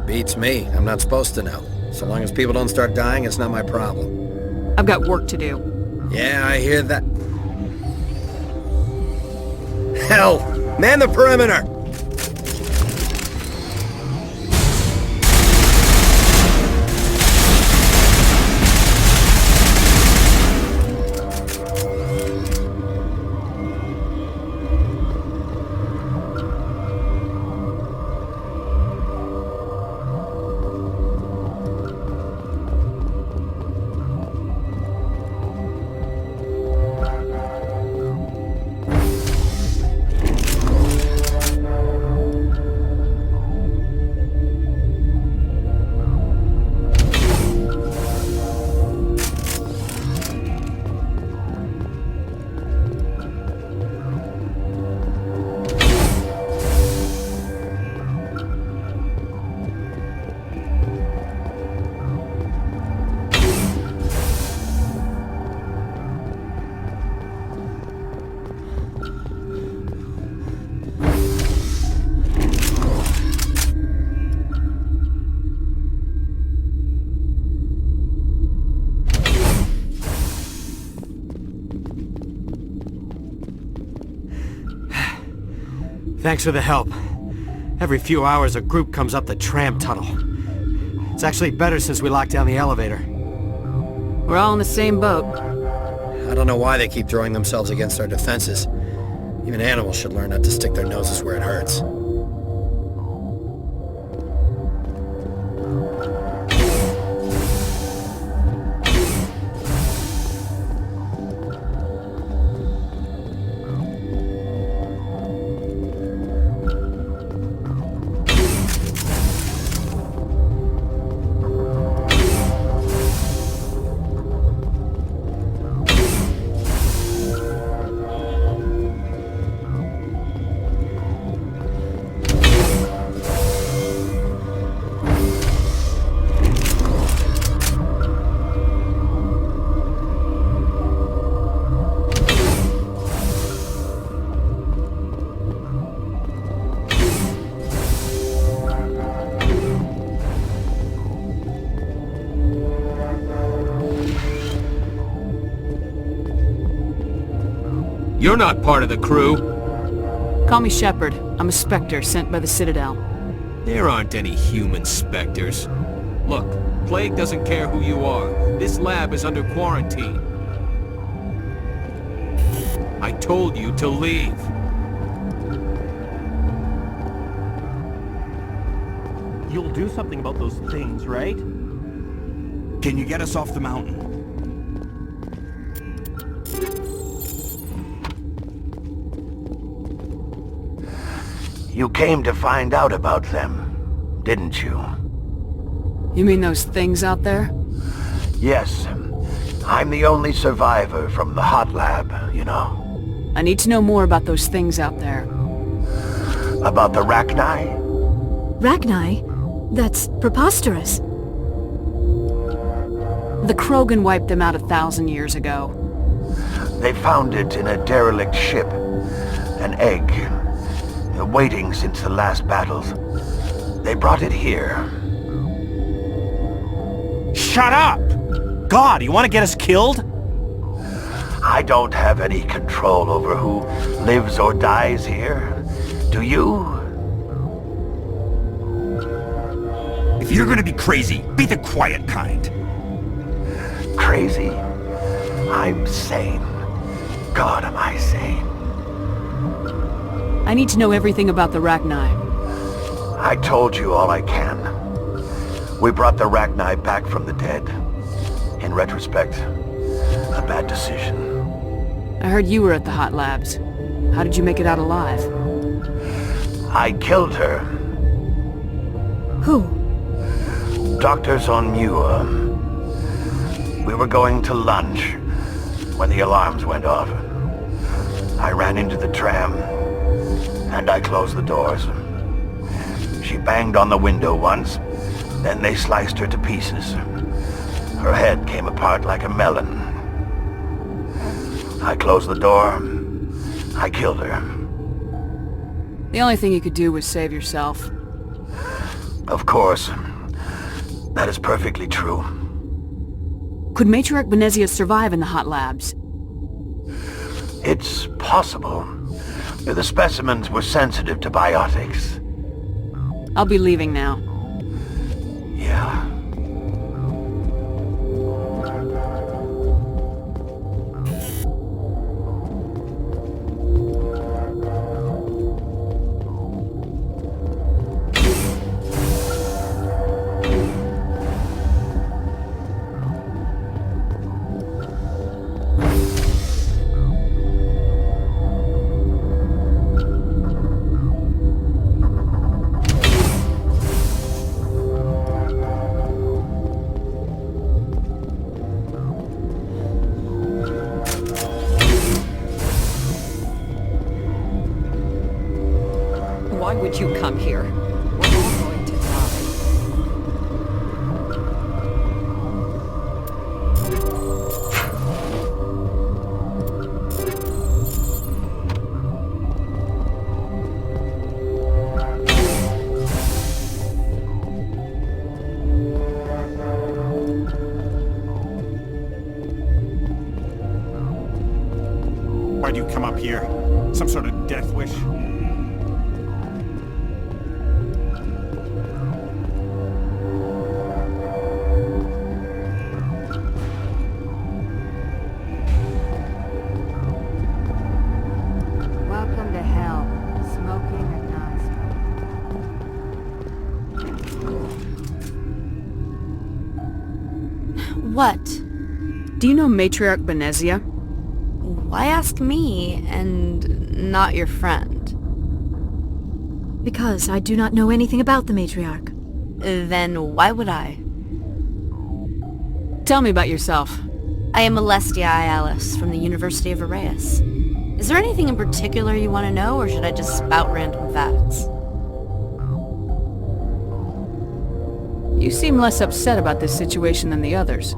Beats me. I'm not supposed to know. So long as people don't start dying, it's not my problem. I've got work to do. Yeah, I hear that. Hell! Man the perimeter! Thanks for the help. Every few hours a group comes up the tram tunnel. It's actually better since we locked down the elevator. We're all in the same boat. I don't know why they keep throwing themselves against our defenses. Even animals should learn not to stick their noses where it hurts. You're not part of the crew. Call me Shepard. I'm a Spectre sent by the Citadel. There aren't any human Spectres. Look, Plague doesn't care who you are. This lab is under quarantine. I told you to leave. You'll do something about those things, right? Can you get us off the mountain? You came to find out about them, didn't you? You mean those things out there? Yes. I'm the only survivor from the hot lab, you know. I need to know more about those things out there. About the Rachni? Rachni? That's preposterous. The Krogan wiped them out 1,000 years ago. They found it in a derelict ship. An egg. Waiting since the last battles. They brought it here. Shut up! God, you want to get us killed? I don't have any control over who lives or dies here. Do you? If you're gonna be crazy, be the quiet kind. Crazy? I'm sane. God, am I sane. I need to know everything about the Rachni. I told you all I can. We brought the Rachni back from the dead. In retrospect, a bad decision. I heard you were at the Hot Labs. How did you make it out alive? I killed her. Who? Doctors on Muir. We were going to lunch when the alarms went off. I ran into the tram, and I closed the doors. She banged on the window once, then they sliced her to pieces. Her head came apart like a melon. I closed the door. I killed her. The only thing you could do was save yourself. Of course. That is perfectly true. Could Matriarch Benezia survive in the Hot Labs? It's possible. The specimens were sensitive to biotics. I'll be leaving now. Yeah. Why would you come here? We're all going to die. Why do you come up here? Some sort of death wish? Welcome to hell. Smoking or not. What? Do you know Matriarch Benezia? Why ask me, and not your friend? Because I do not know anything about the Matriarch. Then why would I? Tell me about yourself. I am Alestia Alice from the University of Arraeus. Is there anything in particular you want to know, or should I just spout random facts? You seem less upset about this situation than the others.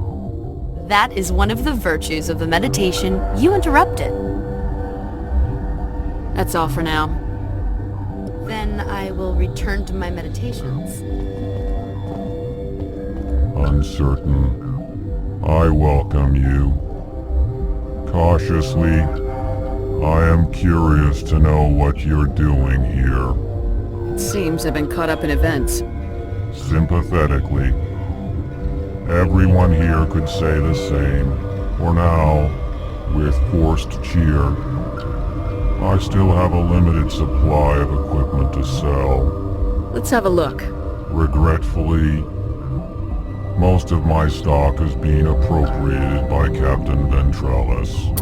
That is one of the virtues of the meditation you interrupted. That's all for now. Then I will return to my meditations. Uncertain. I welcome you. Cautiously, I am curious to know what you're doing here. It seems I've been caught up in events. Sympathetically. Everyone here could say the same. For now, with forced cheer, I still have a limited supply of equipment to sell. Let's have a look. Regretfully, most of my stock is being appropriated by Captain Ventrellis.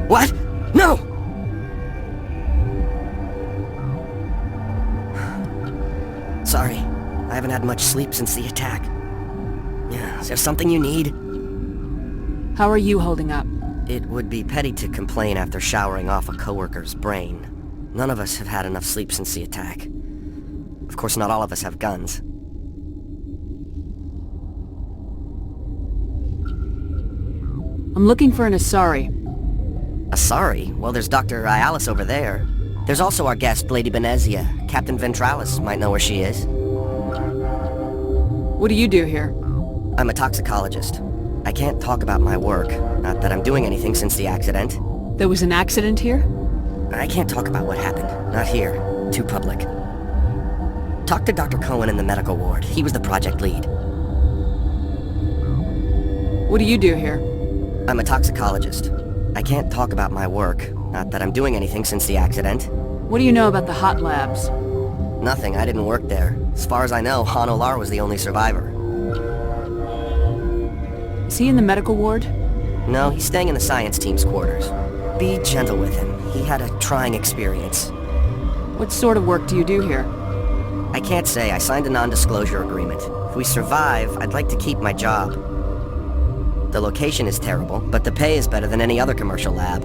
What? No! Sorry. I haven't had much sleep since the attack. Yeah, is there something you need? How are you holding up? It would be petty to complain after showering off a coworker's brain. None of us have had enough sleep since the attack. Of course, not all of us have guns. I'm looking for an Asari. Asari? Well, there's Dr. Ayalis over there. There's also our guest, Lady Benezia. Captain Ventralis might know where she is. What do you do here? I'm a toxicologist. I can't talk about my work. Not that I'm doing anything since the accident. There was an accident here? I can't talk about what happened. Not here. Too public. Talk to Dr. Cohen in the medical ward. He was the project lead. What do you do here? I'm a toxicologist. I can't talk about my work. Not that I'm doing anything since the accident. What do you know about the hot labs? Nothing. I didn't work there. As far as I know, Han Olar was the only survivor. Is he in the medical ward? No, he's staying in the science team's quarters. Be gentle with him. He had a trying experience. What sort of work do you do here? I can't say. I signed a non-disclosure agreement. If we survive, I'd like to keep my job. The location is terrible, but the pay is better than any other commercial lab.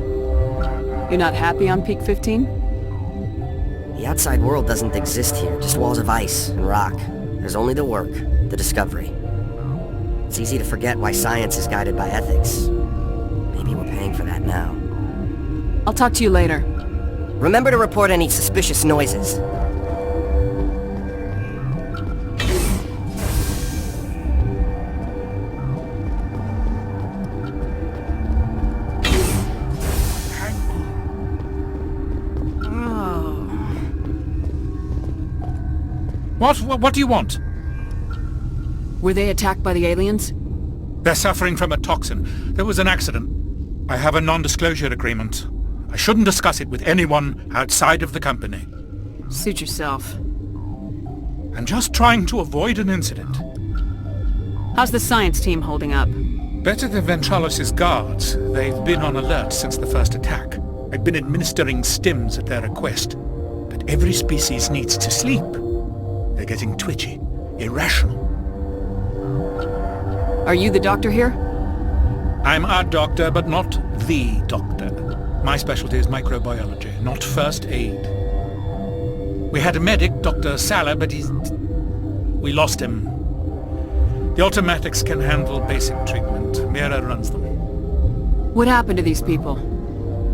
You're not happy on Peak 15? The outside world doesn't exist here, just walls of ice and rock. There's only the work, the discovery. It's easy to forget why science is guided by ethics. Maybe we're paying for that now. I'll talk to you later. Remember to report any suspicious noises. What do you want? Were they attacked by the aliens? They're suffering from a toxin. There was an accident. I have a non-disclosure agreement. I shouldn't discuss it with anyone outside of the company. Suit yourself. I'm just trying to avoid an incident. How's the science team holding up? Better than Ventralis' guards. They've been on alert since the first attack. I've been administering stims at their request. But every species needs to sleep. They're getting twitchy, irrational. Are you the doctor here? I'm a doctor, but not the doctor. My specialty is microbiology, not first aid. We had a medic, Dr. Salah, but we lost him. The automatics can handle basic treatment. Mira runs them. What happened to these people?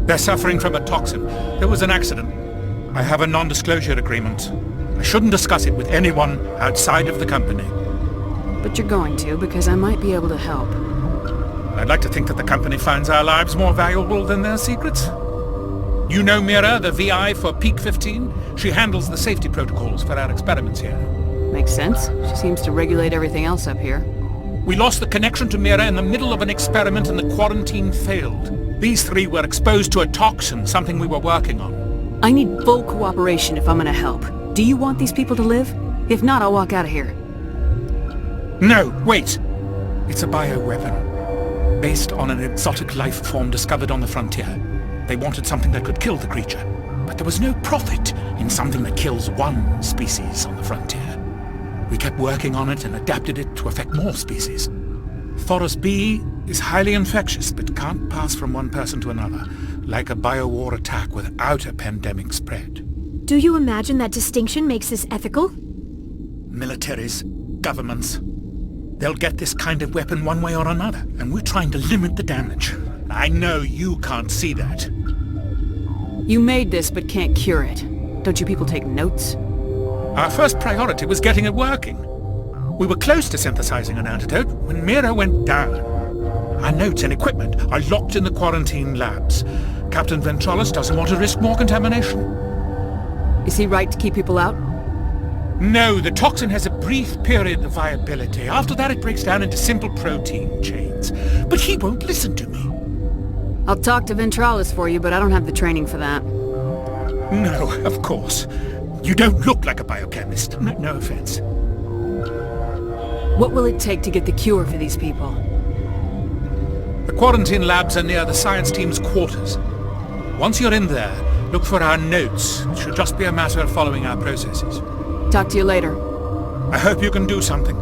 They're suffering from a toxin. There was an accident. I have a non-disclosure agreement. I shouldn't discuss it with anyone outside of the company. But you're going to, because I might be able to help. I'd like to think that the company finds our lives more valuable than their secrets. You know Mira, the VI for Peak 15? She handles the safety protocols for our experiments here. Makes sense. She seems to regulate everything else up here. We lost the connection to Mira in the middle of an experiment and the quarantine failed. These three were exposed to a toxin, something we were working on. I need full cooperation if I'm gonna help. Do you want these people to live? If not, I'll walk out of here. No, wait! It's a bioweapon. Based on an exotic life form discovered on the frontier. They wanted something that could kill the creature. But there was no profit in something that kills one species on the frontier. We kept working on it and adapted it to affect more species. Feros B is highly infectious, but can't pass from one person to another, like a biowar attack without a pandemic spread. Do you imagine that distinction makes this ethical? Militaries, governments, they'll get this kind of weapon one way or another, and we're trying to limit the damage. I know you can't see that. You made this, but can't cure it. Don't you people take notes? Our first priority was getting it working. We were close to synthesizing an antidote when Mira went down. Our notes and equipment are locked in the quarantine labs. Captain Ventralis doesn't want to risk more contamination. Is he right to keep people out? No, the toxin has a brief period of viability. After that it breaks down into simple protein chains. But he won't listen to me. I'll talk to Ventralis for you, but I don't have the training for that. No, of course. You don't look like a biochemist. No offense. What will it take to get the cure for these people? The quarantine labs are near the science team's quarters. Once you're in there, look for our notes. It should just be a matter of following our processes. Talk to you later. I hope you can do something.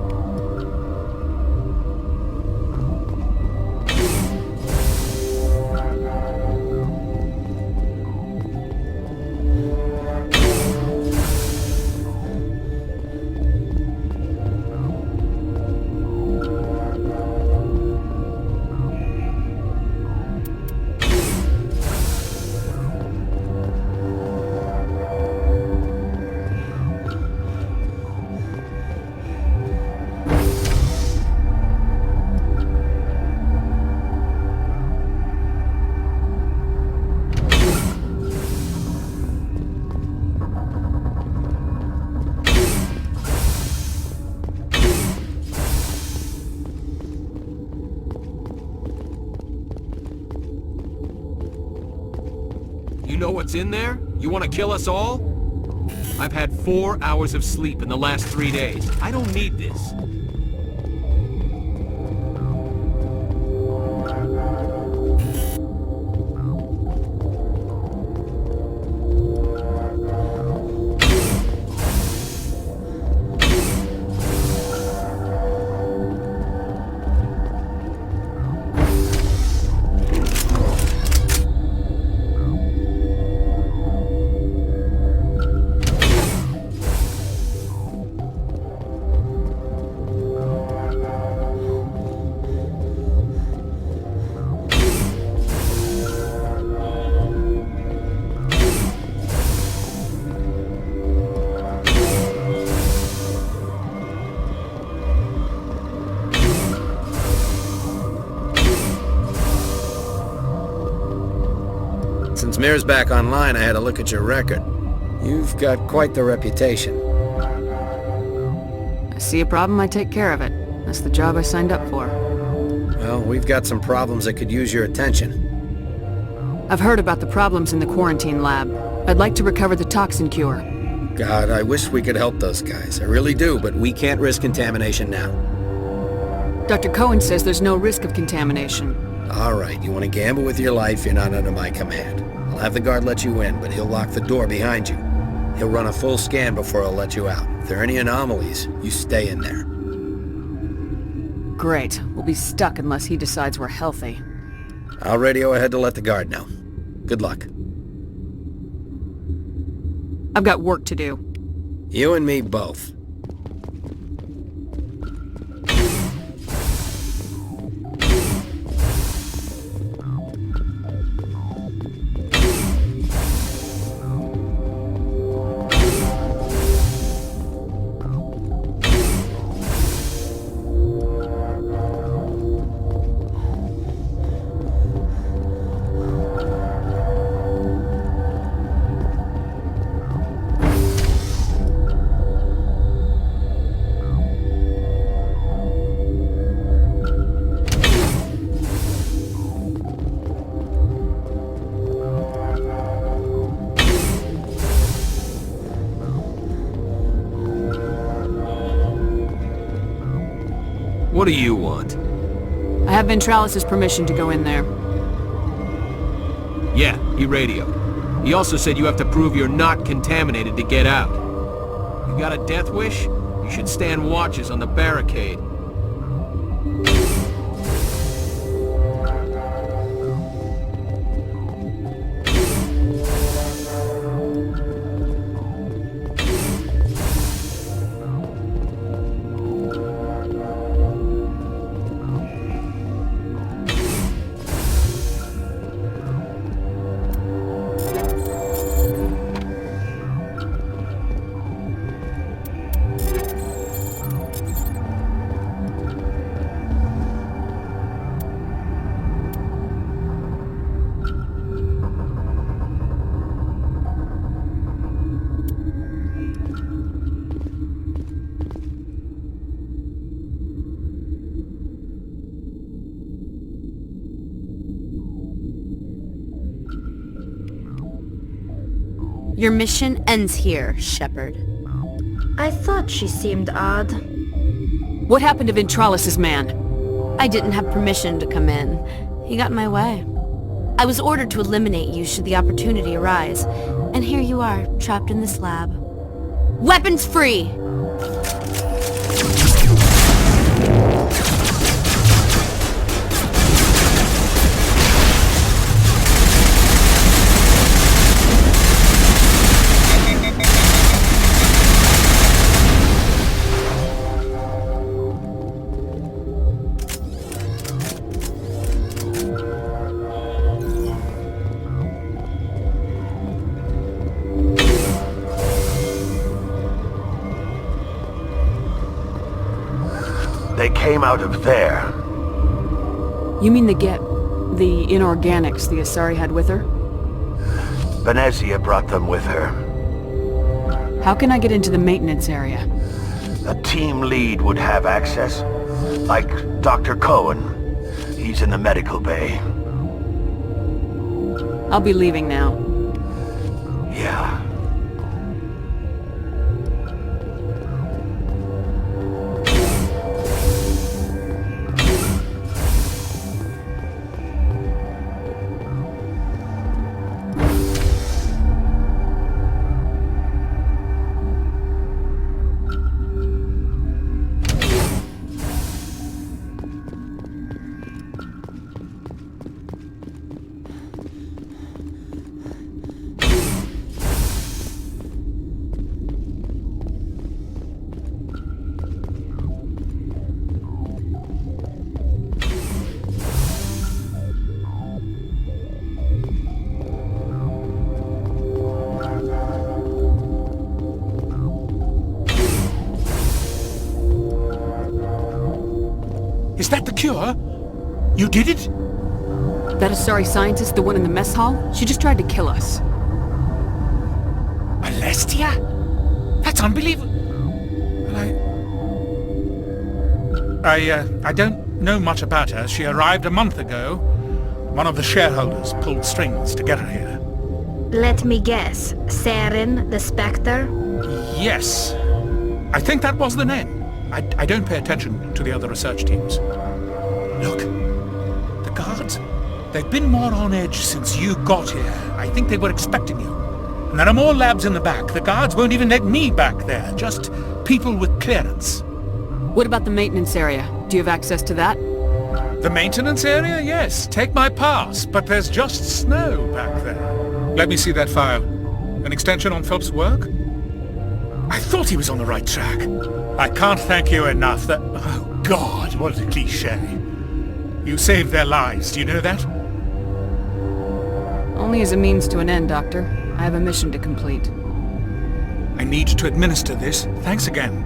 know what's in there? You want to kill us all? I've had 4 hours of sleep in the last 3 days. I don't need this. Since Mir's back online, I had a look at your record. You've got quite the reputation. I see a problem, I take care of it. That's the job I signed up for. Well, we've got some problems that could use your attention. I've heard about the problems in the quarantine lab. I'd like to recover the toxin cure. God, I wish we could help those guys. I really do, but we can't risk contamination now. Dr. Cohen says there's no risk of contamination. All right, you want to gamble with your life, you're not under my command. I'll have the guard let you in, but he'll lock the door behind you. He'll run a full scan before he'll let you out. If there are any anomalies, you stay in there. Great. We'll be stuck unless he decides we're healthy. I'll radio ahead to let the guard know. Good luck. I've got work to do. You and me both. What do you want? I have Ventralis' permission to go in there. Yeah, he radioed. He also said you have to prove you're not contaminated to get out. You got a death wish? You should stand watches on the barricade. Your mission ends here, Shepard. I thought she seemed odd. What happened to Ventralis' man? I didn't have permission to come in. He got in my way. I was ordered to eliminate you should the opportunity arise. And here you are, trapped in this lab. Weapons free! They came out of there. You mean the inorganics the Asari had with her? Venezia brought them with her. How can I get into the maintenance area? A team lead would have access. Like Dr. Cohen. He's in the medical bay. I'll be leaving now. Yeah. Is that the cure? You did it? That Asari scientist, the one in the mess hall? She just tried to kill us. Alestia? That's unbelievable. I don't know much about her. She arrived a month ago. One of the shareholders pulled strings to get her here. Let me guess. Saren, the Spectre? Yes. I think that was the name. I don't pay attention to the other research teams. Look, the guards, they've been more on edge since you got here. I think they were expecting you. And there are more labs in the back. The guards won't even let me back there, just people with clearance. What about the maintenance area? Do you have access to that? The maintenance area? Yes, take my pass, but there's just snow back there. Let me see that file. An extension on Phelps' work? I thought he was on the right track. I can't thank you enough that... Oh, God, what a cliché. You saved their lives, do you know that? Only as a means to an end, Doctor. I have a mission to complete. I need to administer this. Thanks again.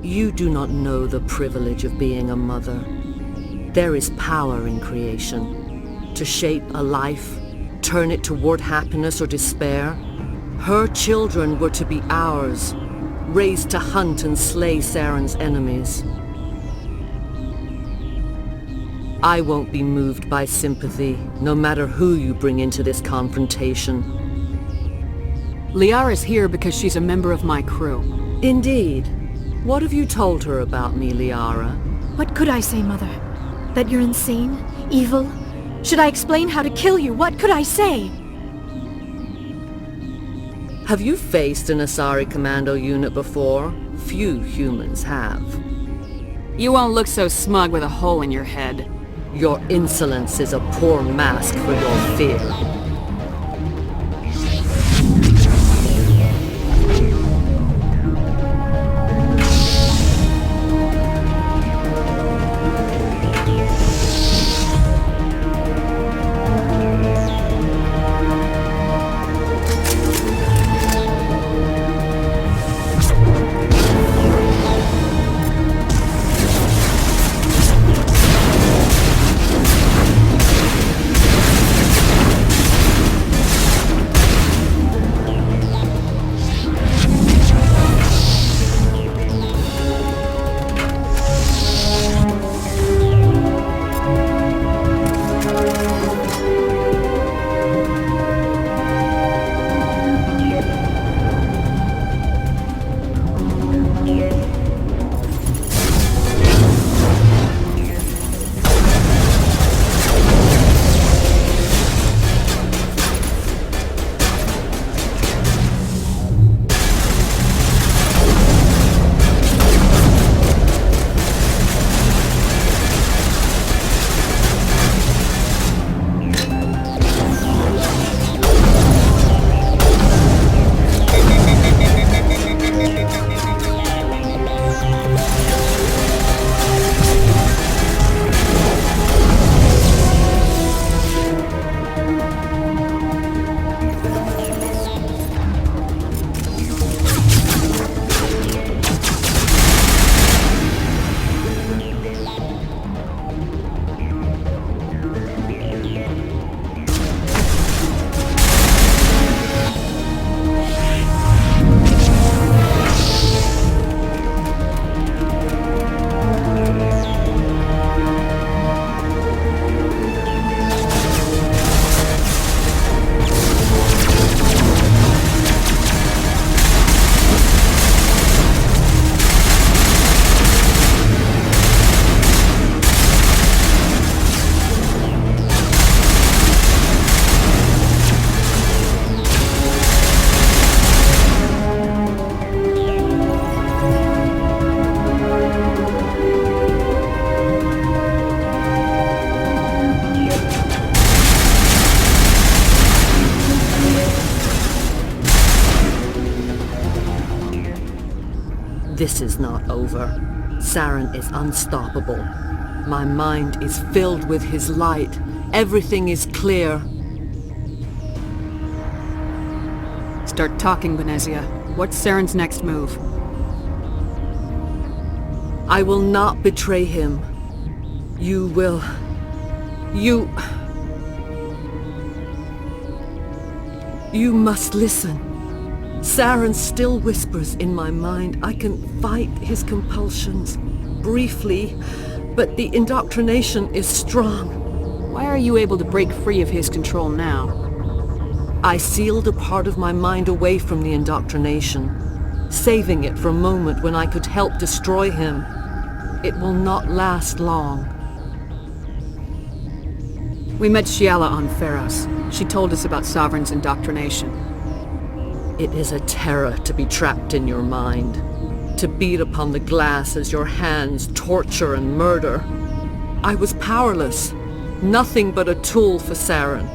You do not know the privilege of being a mother. There is power in creation. To shape a life, turn it toward happiness or despair. Her children were to be ours, raised to hunt and slay Saren's enemies. I won't be moved by sympathy, no matter who you bring into this confrontation. Liara's here because she's a member of my crew. Indeed. What have you told her about me, Liara? What could I say, Mother? That you're insane? Evil? Should I explain how to kill you? What could I say? Have you faced an Asari commando unit before? Few humans have. You won't look so smug with a hole in your head. Your insolence is a poor mask for your fear. This is not over. Saren is unstoppable. My mind is filled with his light. Everything is clear. Start talking, Benezia. What's Saren's next move? I will not betray him. You will... You must listen. Saren still whispers in my mind. I can fight his compulsions, briefly, but the indoctrination is strong. Why are you able to break free of his control now? I sealed a part of my mind away from the indoctrination, saving it for a moment when I could help destroy him. It will not last long. We met Shiala on Feros. She told us about Sovereign's indoctrination. It is a terror to be trapped in your mind, to beat upon the glass as your hands torture and murder. I was powerless, nothing but a tool for Saren.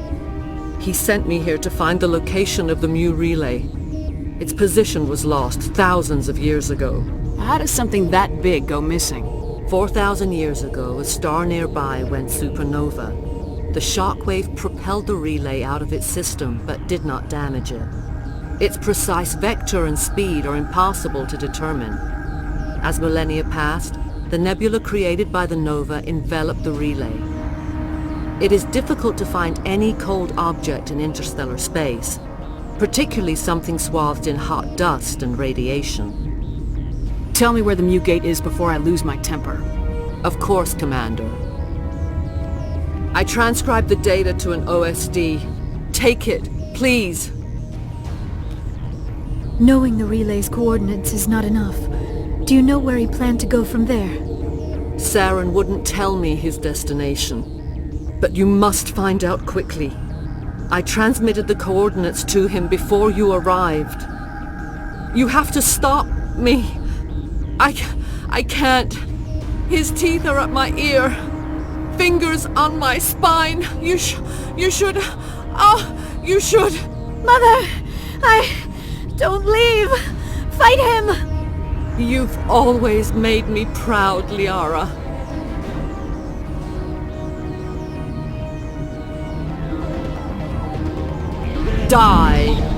He sent me here to find the location of the Mu relay. Its position was lost thousands of years ago. How does something that big go missing? 4,000 years ago, a star nearby went supernova. The shockwave propelled the relay out of its system, but did not damage it. Its precise vector and speed are impossible to determine. As millennia passed, the nebula created by the nova enveloped the relay. It is difficult to find any cold object in interstellar space, particularly something swathed in hot dust and radiation. Tell me where the Mu Gate is before I lose my temper. Of course, Commander. I transcribed the data to an OSD. Take it, please. Knowing the relay's coordinates is not enough. Do you know where he planned to go from there? Saren wouldn't tell me his destination. But you must find out quickly. I transmitted the coordinates to him before you arrived. You have to stop me. I can't. His teeth are at my ear. Fingers on my spine. You should... you should... Mother! Don't leave! Fight him! You've always made me proud, Liara. Die!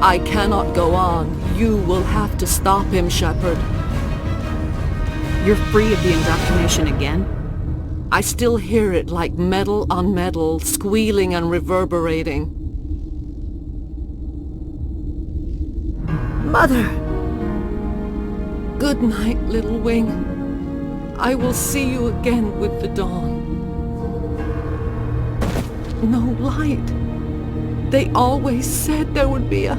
I cannot go on. You will have to stop him, Shepard. You're free of the indoctrination again? I still hear it like metal on metal, squealing and reverberating. Mother! Good night, little wing. I will see you again with the dawn. No light. They always said there would be a...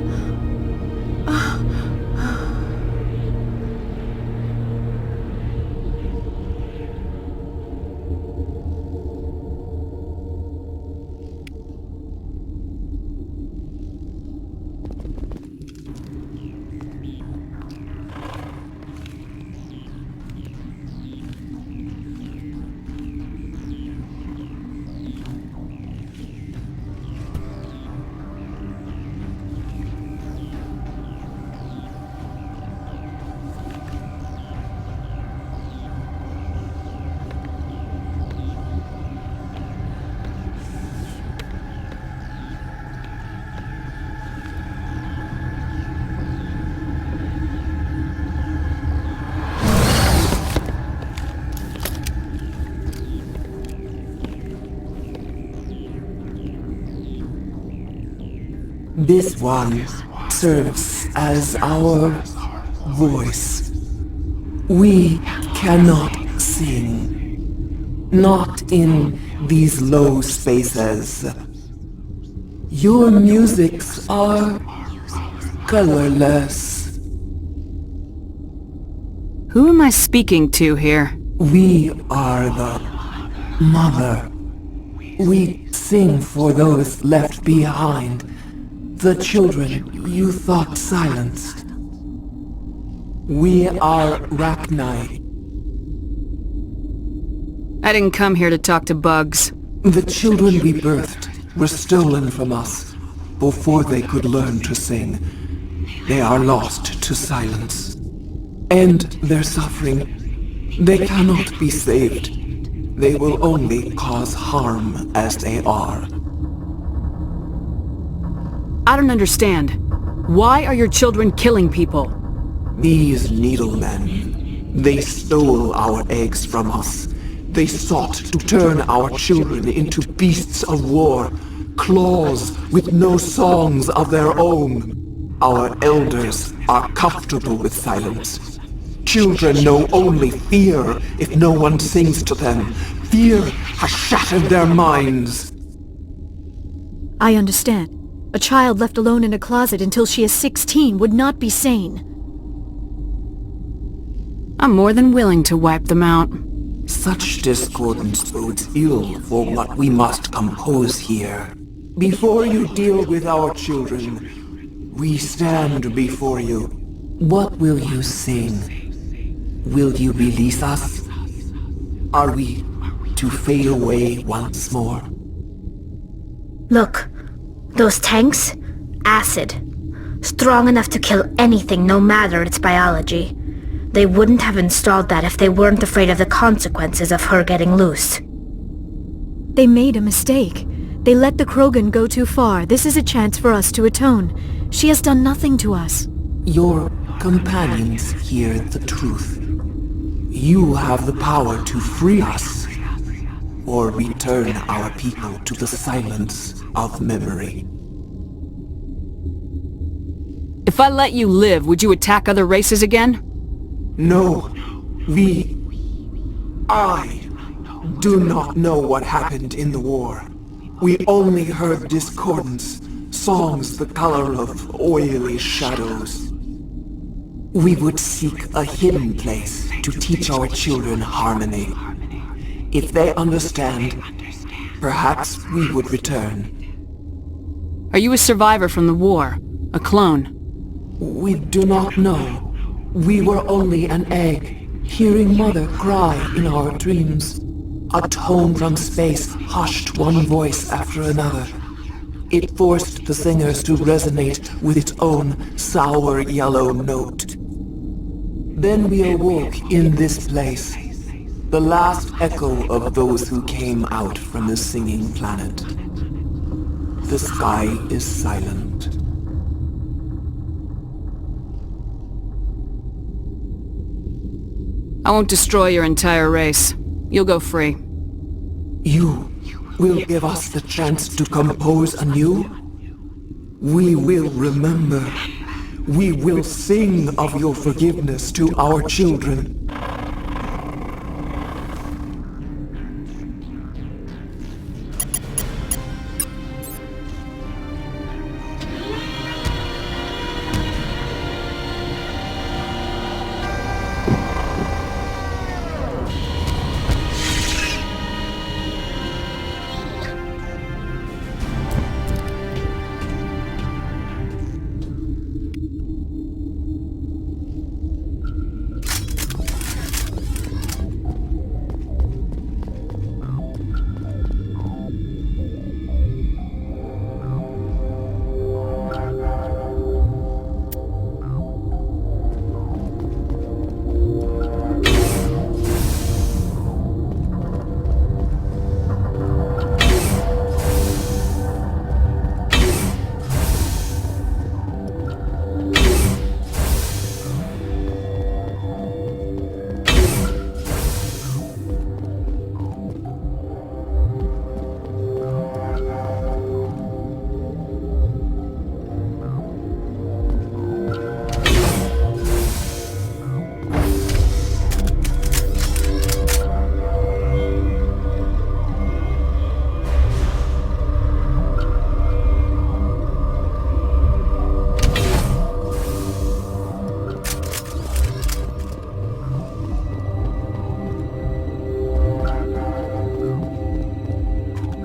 This one serves as our voice. We cannot sing. Not in these low spaces. Your musics are colorless. Who am I speaking to here? We are the Mother. We sing for those left behind. The children you thought silenced. We are Rachni. I didn't come here to talk to bugs. The children we birthed were stolen from us before they could learn to sing. They are lost to silence. And their suffering, they cannot be saved. They will only cause harm as they are. I don't understand. Why are your children killing people? These needlemen, they stole our eggs from us. They sought to turn our children into beasts of war, claws with no songs of their own. Our elders are comfortable with silence. Children know only fear if no one sings to them. Fear has shattered their minds. I understand. A child left alone in a closet until she is 16 would not be sane. I'm more than willing to wipe them out. Such discordance bodes ill for what we must compose here. Before you deal with our children, we stand before you. What will you sing? Will you release us? Are we to fade away once more? Look, those tanks? Acid. Strong enough to kill anything, no matter its biology. They wouldn't have installed that if they weren't afraid of the consequences of her getting loose. They made a mistake. They let the Krogan go too far. This is a chance for us to atone. She has done nothing to us. Your companions hear the truth. You have the power to free us, or return our people to the silence of memory. If I let you live, would you attack other races again? No. I do not know what happened in the war. We only heard discordance, songs the color of oily shadows. We would seek a hidden place to teach our children harmony. If they understand, perhaps we would return. Are you a survivor from the war? A clone? We do not know. We were only an egg, hearing Mother cry in our dreams. A tone from space hushed one voice after another. It forced the singers to resonate with its own sour yellow note. Then we awoke in this place, the last echo of those who came out from the singing planet. The sky is silent. I won't destroy your entire race. You'll go free. You will give us the chance to compose anew? We will remember. We will sing of your forgiveness to our children.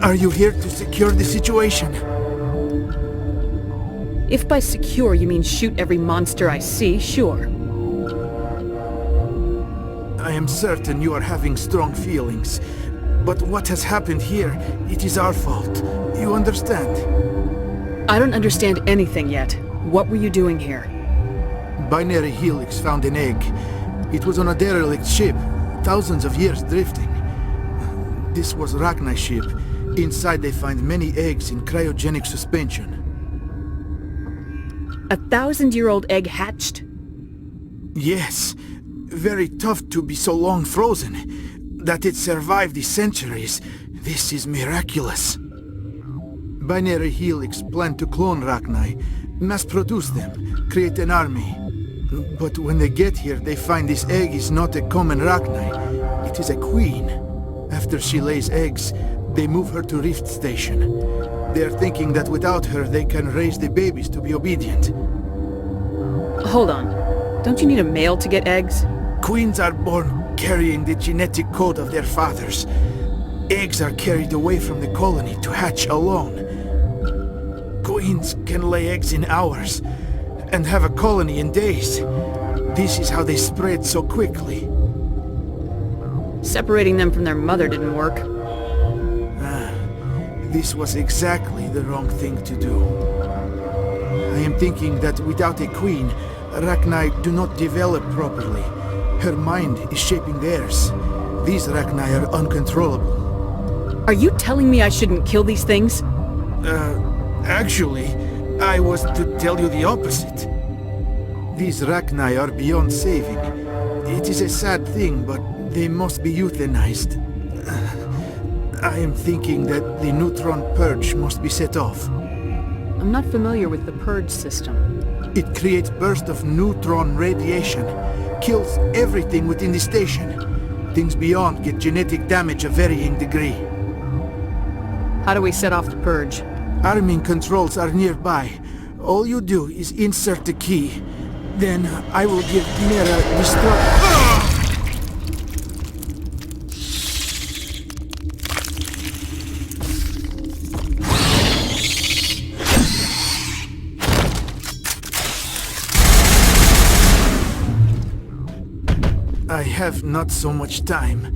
Are you here to secure the situation? If by secure you mean shoot every monster I see, sure. I am certain you are having strong feelings. But what has happened here, it is our fault. You understand? I don't understand anything yet. What were you doing here? Binary Helix found an egg. It was on a derelict ship, thousands of years drifting. This was Rachni's ship. Inside they find many eggs in cryogenic suspension. 1,000-year-old egg hatched? Yes. Very tough to be so long frozen. That it survived the centuries. This is miraculous. Binary Helix planned to clone Rachni, mass-produce them, create an army. But when they get here, they find this egg is not a common Rachni. It is a queen. After she lays eggs, they move her to Rift Station. They are thinking that without her, they can raise the babies to be obedient. Hold on. Don't you need a male to get eggs? Queens are born carrying the genetic code of their fathers. Eggs are carried away from the colony to hatch alone. Queens can lay eggs in hours and have a colony in days. This is how they spread so quickly. Separating them from their mother didn't work. This was exactly the wrong thing to do. I am thinking that without a queen, Rachni do not develop properly. Her mind is shaping theirs. These Rachni are uncontrollable. Are you telling me I shouldn't kill these things? Actually, I was to tell you the opposite. These Rachni are beyond saving. It is a sad thing, but they must be euthanized. I am thinking that the neutron purge must be set off. I'm not familiar with the purge system. It creates bursts of neutron radiation, kills everything within the station. Things beyond get genetic damage of varying degree. How do we set off the purge? Arming controls are nearby. All you do is insert the key. Then I will give Mira destruct... I have not so much time.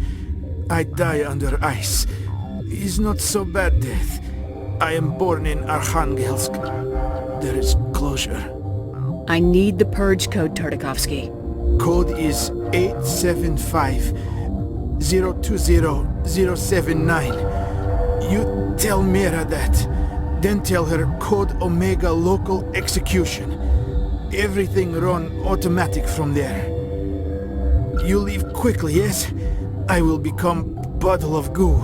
I die under ice. Is not so bad death. I am born in Arkhangelsk. There is closure. I need the purge code, Tartakovsky. Code is 875-020-079. You tell Mira that. Then tell her Code Omega local execution. Everything run automatic from there. You leave quickly, yes? I will become puddle of goo,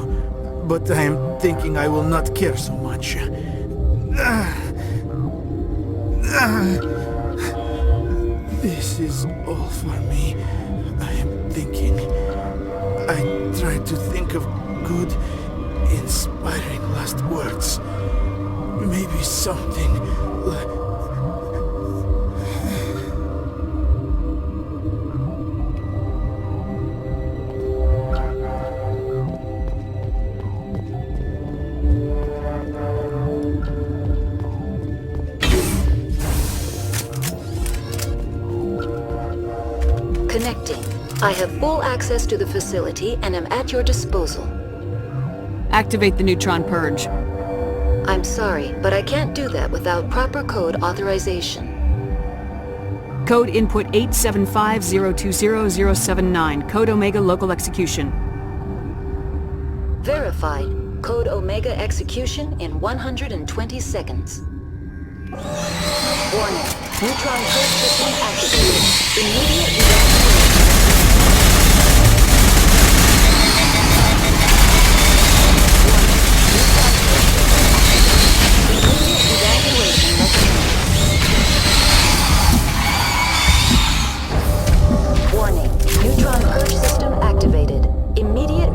but I am thinking I will not care so much. This is all for me. I am thinking. I try to think of good, inspiring last words. Maybe something like... Connecting. I have full access to the facility and am at your disposal. Activate the neutron purge. I'm sorry, but I can't do that without proper code authorization. Code input 875-020-079. Code Omega local execution. Verified. Code Omega execution in 120 seconds. Warning. Neutron purge system activated. Immediate evacuation recommended. Warning. Neutron purge system activated. Immediate...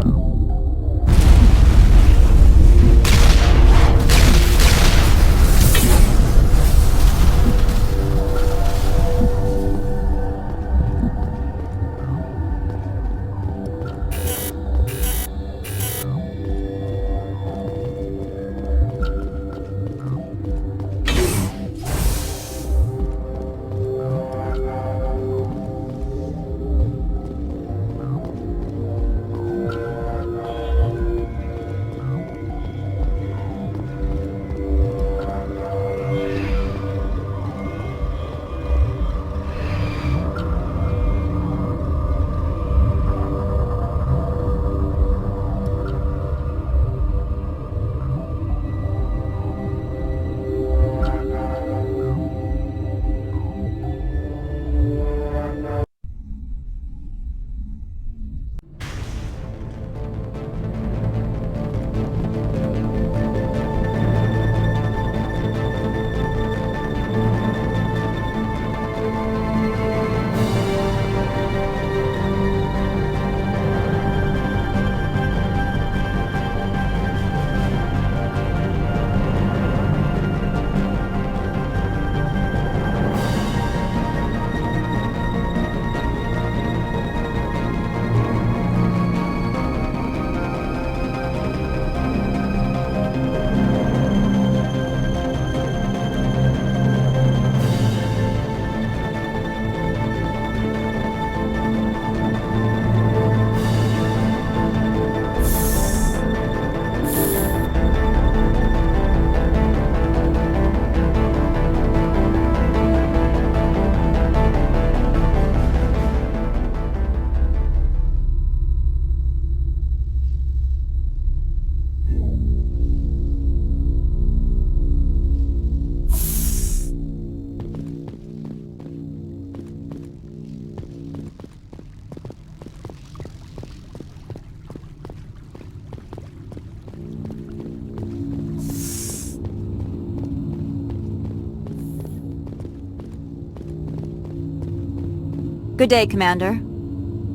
Good day, Commander.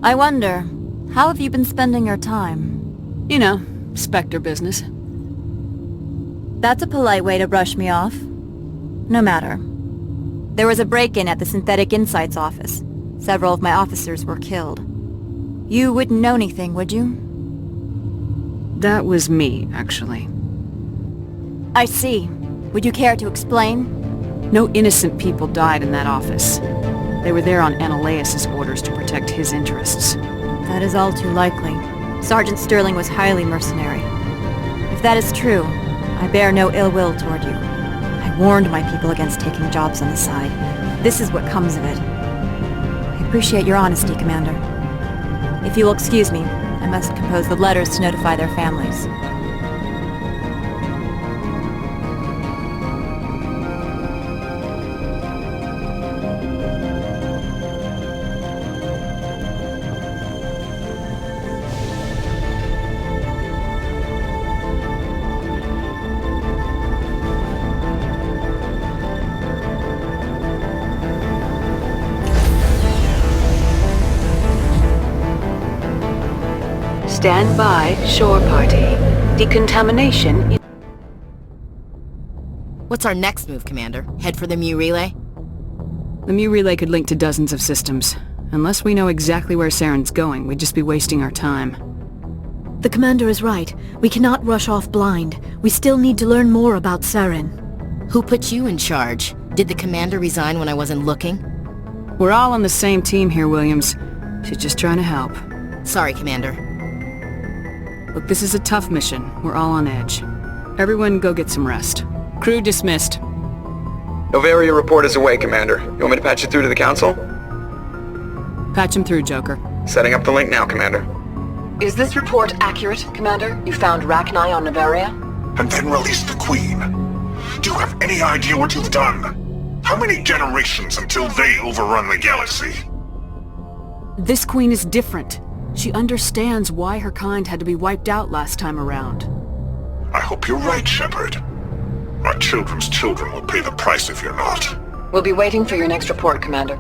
I wonder, how have you been spending your time? You know, Spectre business. That's a polite way to brush me off. No matter. There was a break-in at the Synthetic Insights office. Several of my officers were killed. You wouldn't know anything, would you? That was me, actually. I see. Would you care to explain? No innocent people died in that office. They were there on Ananias' orders to protect his interests. That is all too likely. Sergeant Sterling was highly mercenary. If that is true, I bear no ill will toward you. I warned my people against taking jobs on the side. This is what comes of it. I appreciate your honesty, Commander. If you will excuse me, I must compose the letters to notify their families. Stand by, shore party. Decontamination. What's our next move, Commander? Head for the Mu relay? The Mu relay could link to dozens of systems. Unless we know exactly where Saren's going, we'd just be wasting our time. The Commander is right. We cannot rush off blind. We still need to learn more about Saren. Who put you in charge? Did the Commander resign when I wasn't looking? We're all on the same team here, Williams. She's just trying to help. Sorry, Commander. Look, this is a tough mission. We're all on edge. Everyone go get some rest. Crew dismissed. Noveria report is away, Commander. You want me to patch it through to the Council? Patch him through, Joker. Setting up the link now, Commander. Is this report accurate, Commander? You found Rachni on Noveria? And then released the Queen. Do you have any idea what you've done? How many generations until they overrun the galaxy? This Queen is different. She understands why her kind had to be wiped out last time around. I hope you're right, Shepard. My children's children will pay the price if you're not. We'll be waiting for your next report, Commander.